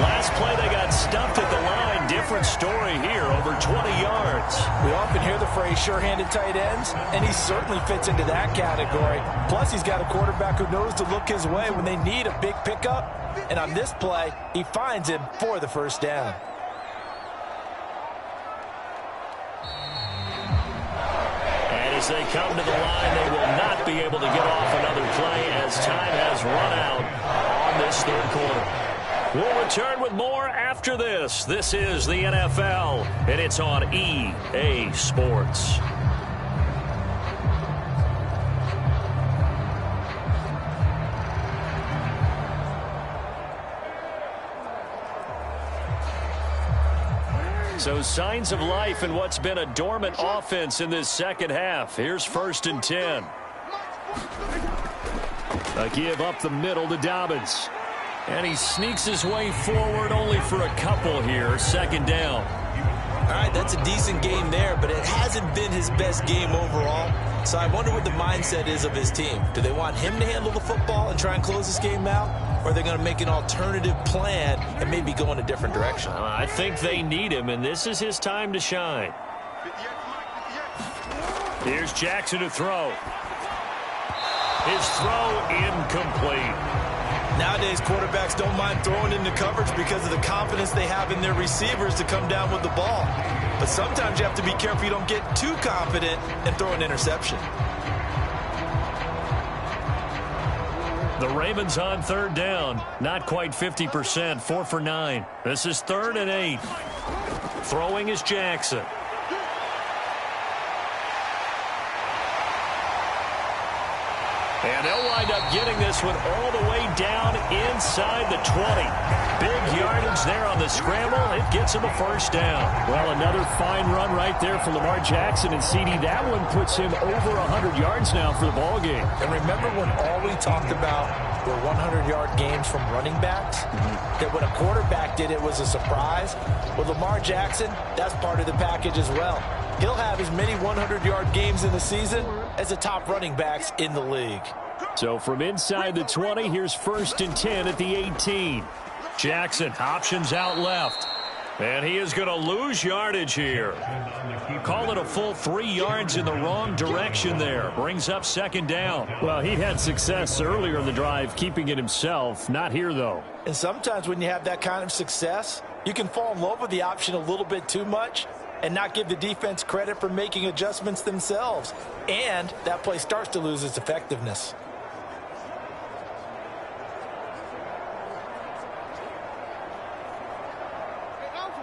Last play they got stuffed at the line. Different story here, over 20 yards. We often hear the phrase sure-handed tight ends, and he certainly fits into that category. Plus, he's got a quarterback who knows to look his way when they need a big pickup. And on this play, he finds him for the first down. As they come to the line, they will not be able to get off another play as time has run out on this 3rd quarter. We'll return with more after this. This is the NFL, and it's on EA Sports. So signs of life in what's been a dormant offense in this second half. Here's 1st and 10. A give up the middle to Dobbins. And he sneaks his way forward only for a couple here. 2nd down. All right, that's a decent game there, but it hasn't been his best game overall. So I wonder what the mindset is of his team. Do they want him to handle the football and try and close this game out? Or are they going to make an alternative plan and maybe go in a different direction? I think they need him, and this is his time to shine. Here's Jackson to throw. His throw incomplete. Nowadays, quarterbacks don't mind throwing into coverage because of the confidence they have in their receivers to come down with the ball. But sometimes you have to be careful you don't get too confident and throw an interception. The Ravens on 3rd down. Not quite 50%. 4 for 9. This is 3rd and 8. Throwing is Jackson. And they'll wind up getting this one all the way down inside the 20. Big yardage there on the scramble. It gets him a first down. Well, another fine run right there for Lamar Jackson and CD. That one puts him over 100 yards now for the ball game. And remember when all we talked about were 100-yard games from running backs? That when a quarterback did it was a surprise? With Lamar Jackson, that's part of the package as well. He'll have as many 100-yard games in the season as the top running backs in the league. So from inside the 20, here's 1st and 10 at the 18. Jackson options out left. And he is going to lose yardage here. Call it a full 3 yards in the wrong direction there. Brings up 2nd down. Well, he had success earlier in the drive keeping it himself. Not here, though. And sometimes when you have that kind of success, you can fall in love with the option a little bit too much and not give the defense credit for making adjustments themselves. And that play starts to lose its effectiveness.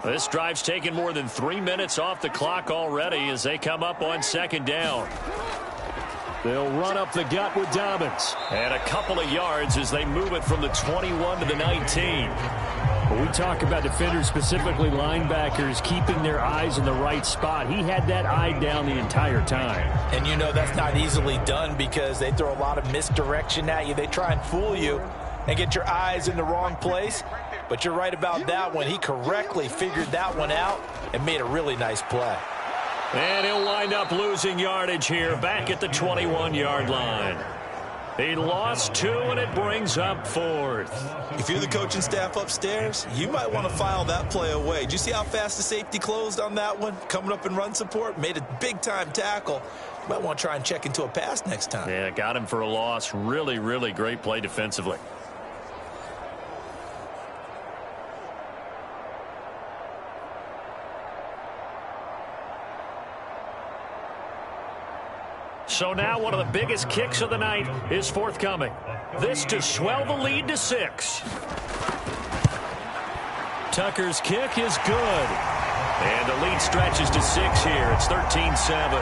This drive's taken more than 3 minutes off the clock already as they come up on 2nd down. They'll run up the gut with Dobbins. And a couple of yards as they move it from the 21 to the 19. When we talk about defenders, specifically linebackers, keeping their eyes in the right spot, he had that eye down the entire time. And you know that's not easily done because they throw a lot of misdirection at you. They try and fool you and get your eyes in the wrong place. But you're right about that one. He correctly figured that one out and made a really nice play. And he'll wind up losing yardage here back at the 21-yard line. He lost 2, and it brings up 4th. If you're the coaching staff upstairs, you might want to file that play away. Did you see how fast the safety closed on that one? Coming up in run support, made a big-time tackle. You might want to try and check into a pass next time. Yeah, got him for a loss. Really, really great play defensively. So now one of the biggest kicks of the night is forthcoming. This to swell the lead to 6. Tucker's kick is good. And the lead stretches to 6 here. It's 13-7.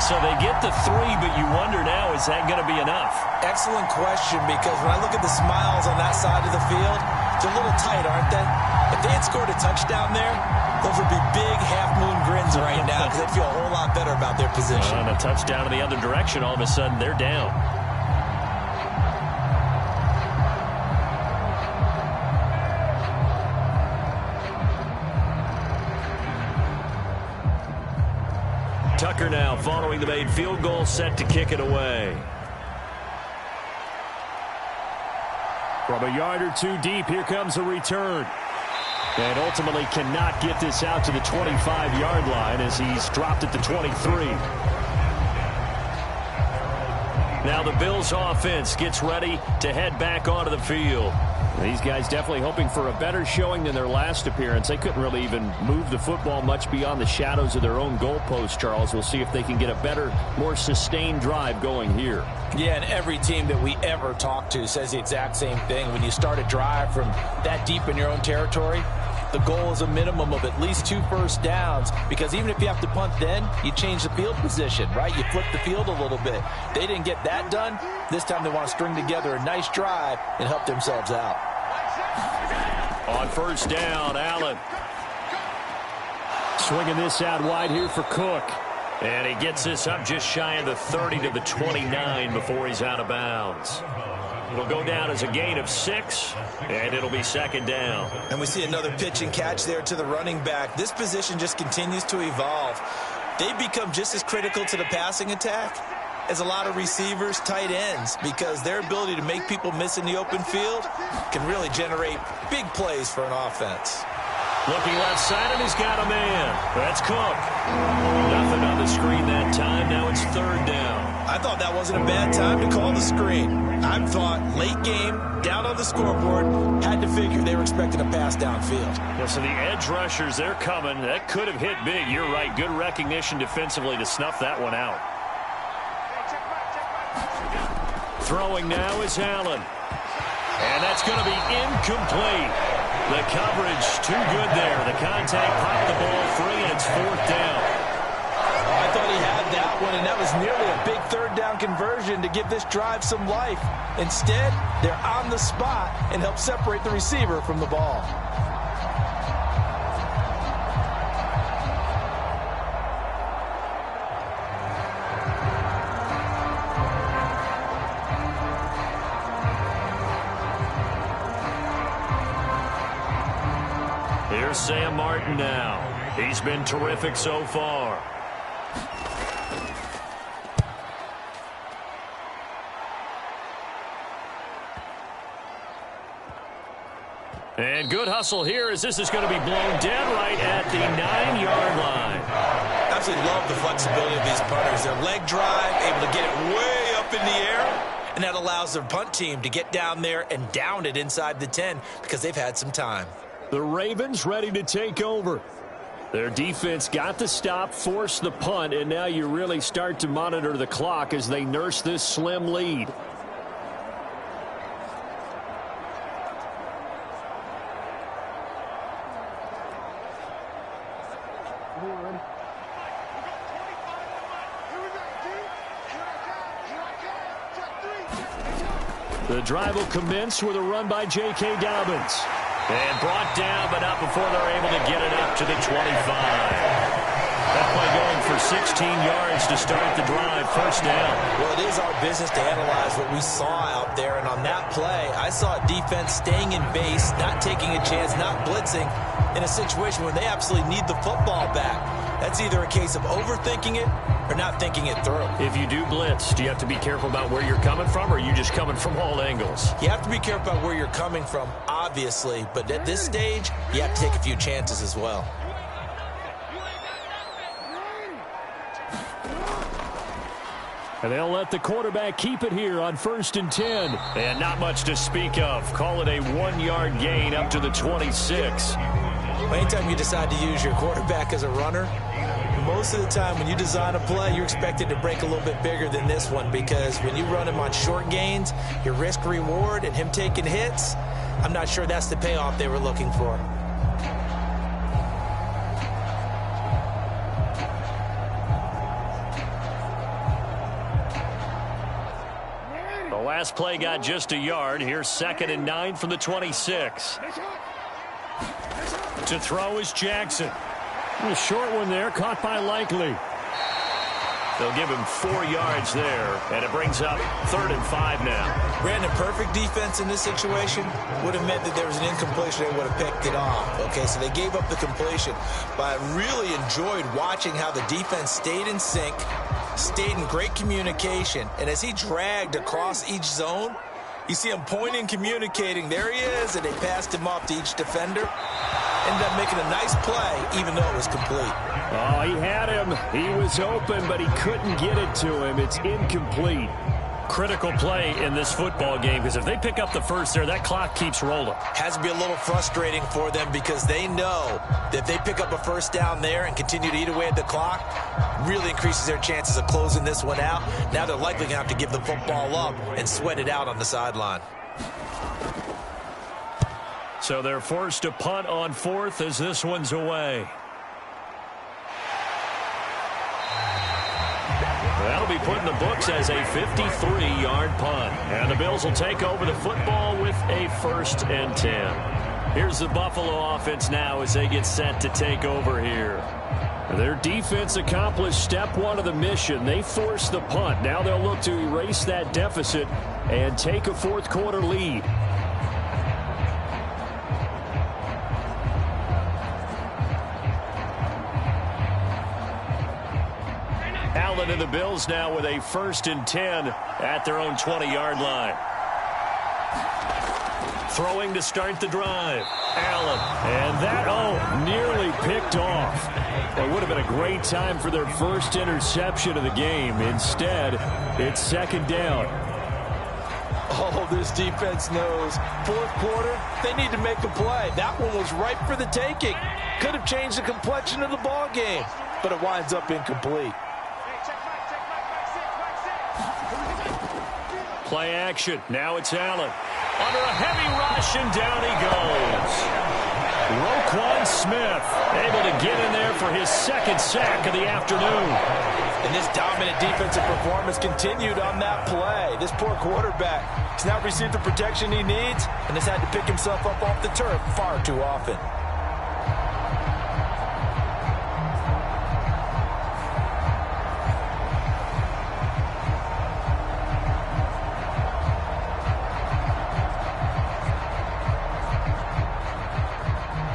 So they get the 3, but you wonder now, is that going to be enough? Excellent question, because when I look at the smiles on that side of the field, they're a little tight, aren't they? If they had scored a touchdown there, those would be big half-moon grins right now because they'd feel a whole lot better about their position. On a touchdown in the other direction, all of a sudden they're down. Tucker now following the made field goal, set to kick it away. From a yard or 2 deep, here comes a return. And ultimately cannot get this out to the 25-yard line as he's dropped at the 23. Now the Bills offense gets ready to head back onto the field. These guys definitely hoping for a better showing than their last appearance. They couldn't really even move the football much beyond the shadows of their own goalpost, Charles. We'll see if they can get a better, more sustained drive going here. Yeah, and every team that we ever talk to says the exact same thing. When you start a drive from that deep in your own territory, the goal is a minimum of at least 2 first downs, because even if you have to punt then, you change the field position, right? You flip the field a little bit. They didn't get that done. This time they want to string together a nice drive and help themselves out. On first down, Allen. Swinging this out wide here for Cook. And he gets this up just shy of the 30 to the 29 before he's out of bounds. It'll go down as a gain of 6, and it'll be 2nd down. And we see another pitch and catch there to the running back. This position just continues to evolve. They've become just as critical to the passing attack as a lot of receivers, tight ends, because their ability to make people miss in the open field can really generate big plays for an offense. Looking left side, and he's got a man. That's Cook. Nothing on the screen that time. Now it's 3rd down. I thought that wasn't a bad time to call the screen. I thought late game, down on the scoreboard, had to figure they were expecting a pass downfield. Yeah, so the edge rushers, they're coming. That could have hit big. You're right. Good recognition defensively to snuff that one out. Throwing now is Allen. And that's going to be incomplete. The coverage too good there. The contact popped the ball free, and it's 4th down. I thought he had that one, and that was nearly a big 3rd down conversion to give this drive some life. Instead, they're on the spot and help separate the receiver from the ball. Here's Sam Martin now. He's been terrific so far. And good hustle here as this is going to be blown dead right at the 9-yard line. Absolutely love the flexibility of these punters. Their leg drive, able to get it way up in the air, and that allows their punt team to get down there and down it inside the 10 because they've had some time. The Ravens ready to take over. Their defense got the stop, forced the punt, and now you really start to monitor the clock as they nurse this slim lead. The drive will commence with a run by J.K. Dobbins. And brought down, but not before they're able to get it up to the 25. That play going for 16 yards to start the drive. 1st down. Well, it is our business to analyze what we saw out there. And on that play, I saw defense staying in base, not taking a chance, not blitzing in a situation where they absolutely need the football back. That's either a case of overthinking it or not thinking it through. If you do blitz, do you have to be careful about where you're coming from, or are you just coming from all angles? You have to be careful about where you're coming from, obviously, but at this stage, you have to take a few chances as well. And they'll let the quarterback keep it here on 1st and 10. And not much to speak of. Call it a 1-yard gain up to the 26. Anytime you decide to use your quarterback as a runner, most of the time when you design a play, you're expected to break a little bit bigger than this one, because when you run him on short gains, your risk-reward and him taking hits, I'm not sure that's the payoff they were looking for. Last play got just a yard. Here's 2nd and 9 from the 26. To throw is Jackson. A short one there, caught by Likely. They'll give him 4 yards there, and it brings up 3rd and 5 now. Brandon, perfect defense in this situation would have meant that there was an incompletion. They would have picked it off. Okay, so they gave up the completion. But I really enjoyed watching how the defense stayed in sync, stayed in great communication, and as he dragged across each zone, you see him pointing, communicating. There he is, and they passed him off to each defender. Ended up making a nice play, even though it was complete. Oh, he had him. He was open, but he couldn't get it to him. It's incomplete. Critical play in this football game, because if they pick up the first there, that clock keeps rolling. Has to be a little frustrating for them, because they know that if they pick up a first down there and continue to eat away at the clock, really increases their chances of closing this one out. Now they're likely going to have to give the football up and sweat it out on the sideline. So they're forced to punt on 4th as this one's away. That'll be put in the books as a 53-yard punt. And the Bills will take over the football with a 1st and 10. Here's the Buffalo offense now as they get set to take over here. Their defense accomplished step 1 of the mission. They forced the punt. Now they'll look to erase that deficit and take a 4th quarter lead. Allen and the Bills now with a 1st and 10 at their own 20-yard line. Throwing to start the drive. Allen. And that, nearly picked off. It would have been a great time for their first interception of the game. Instead, it's 2nd down. Oh, this defense knows. 4th quarter, they need to make a play. That one was ripe for the taking. Could have changed the complexion of the ball game, but it winds up incomplete. Play action. Now it's Allen. Under a heavy rush, and down he goes. Roquan Smith able to get in there for his 2nd sack of the afternoon. And this dominant defensive performance continued on that play. This poor quarterback has not received the protection he needs and has had to pick himself up off the turf far too often.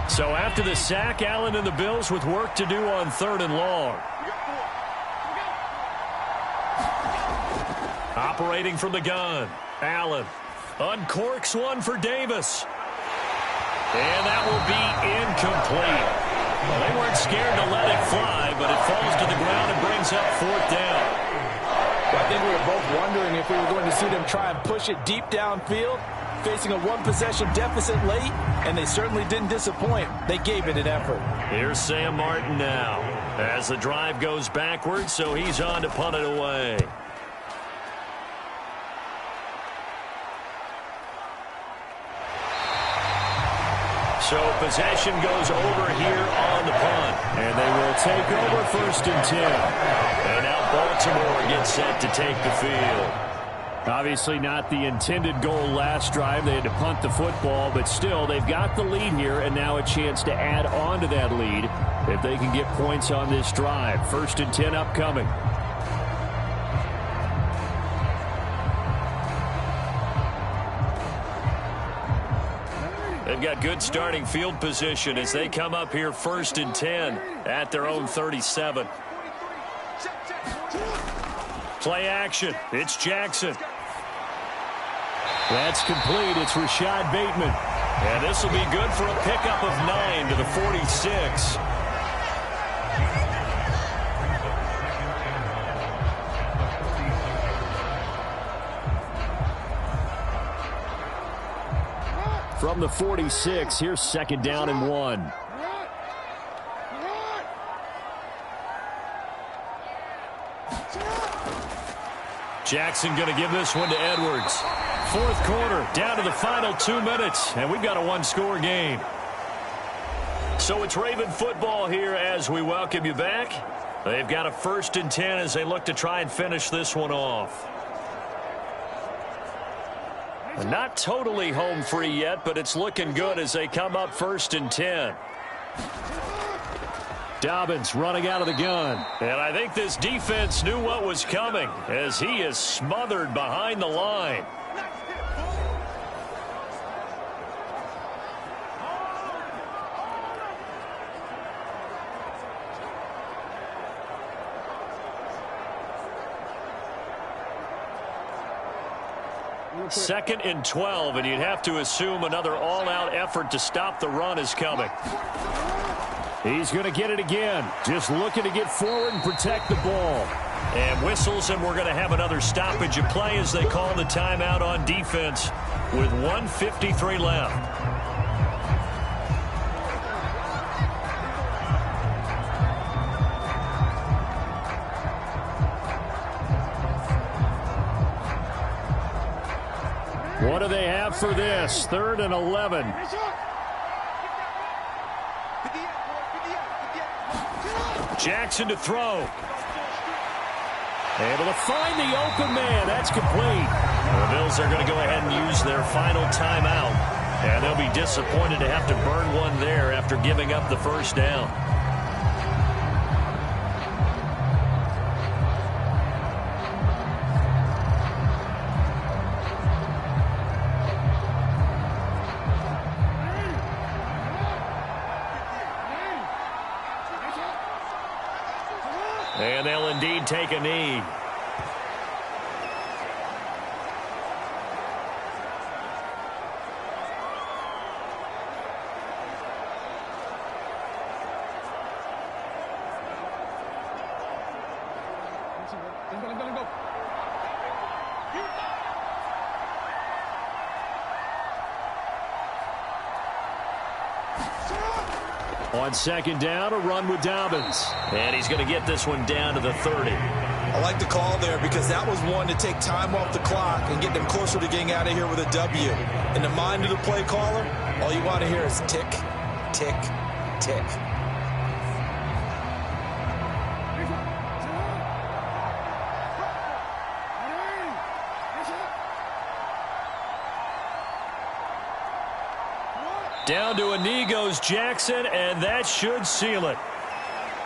So after the sack, Allen and the Bills with work to do on 3rd and long. Operating from the gun. Allen uncorks one for Davis. And that will be incomplete. Well, they weren't scared to let it fly, but it falls to the ground and brings up 4th down. Well, I think we were both wondering if we were going to see them try and push it deep downfield, facing a 1-possession deficit late, and they certainly didn't disappoint. They gave it an effort. Here's Sam Martin now as the drive goes backwards, so he's on to punt it away. So possession goes over here on the punt, and they will take over 1st and 10. And now Baltimore gets set to take the field. Obviously not the intended goal last drive. They had to punt the football, but still they've got the lead here, and now a chance to add on to that lead if they can get points on this drive. 1st and 10 upcoming. They've got good starting field position as they come up here 1st and 10 at their own 37. Play action. It's Jackson. That's complete. It's Rashad Bateman. And this will be good for a pickup of 9 to the 46. From the 46, here's 2nd down and 1. Jackson going to give this one to Edwards. 4th quarter, down to the final 2 minutes, and we've got a one-score game. So it's Raven football here as we welcome you back. They've got a 1st and 10 as they look to try and finish this one off. Not totally home free yet, but it's looking good as they come up 1st and 10. Dobbins running out of the gun. And I think this defense knew what was coming as he is smothered behind the line. Second and 12, and you'd have to assume another all-out effort to stop the run is coming. He's going to get it again. Just looking to get forward and protect the ball. And whistles, and we're going to have another stoppage of play as they call the timeout on defense with 1:53 left. What do they have for this? 3rd and 11. Jackson to throw. Able to find the open man. That's complete. The Bills are going to go ahead and use their final timeout. And they'll be disappointed to have to burn one there after giving up the 1st down. And they'll indeed take a knee. On 2nd down, a run with Dobbins. And he's going to get this one down to the 30. I like the call there because that was one to take time off the clock and get them closer to getting out of here with a W. In the mind of the play caller, all you want to hear is tick, tick, tick. Down to a knee goes Jackson, and that should seal it.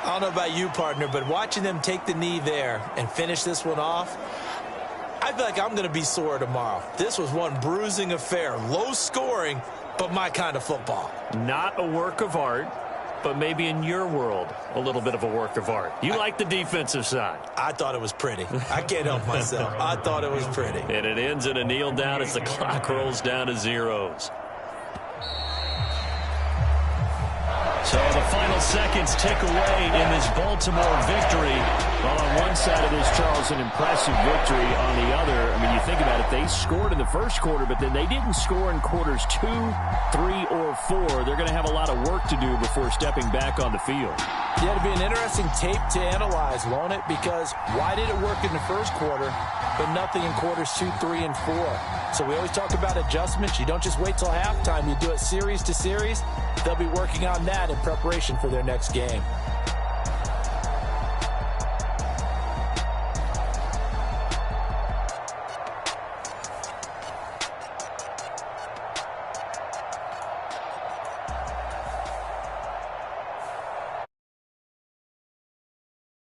I don't know about you, partner, but watching them take the knee there and finish this one off, I feel like I'm going to be sore tomorrow. This was one bruising affair. Low scoring, but my kind of football. Not a work of art, but maybe in your world, a little bit of a work of art. You like the defensive side. I thought it was pretty. I can't help myself. I thought it was pretty. And it ends in a kneel down as the clock rolls down to zeros. So the final seconds tick away in this Baltimore victory. Well, on one side of this, Charles, an impressive victory. On the other, I mean, you think about it, they scored in the first quarter, but then they didn't score in quarters 2, 3, or 4. They're going to have a lot of work to do before stepping back on the field. Yeah, it'll be an interesting tape to analyze, won't it? Because why did it work in the first quarter, but nothing in quarters 2, 3, and 4? So we always talk about adjustments. You don't just wait till halftime. You do it series to series. They'll be working on that in preparation for their next game.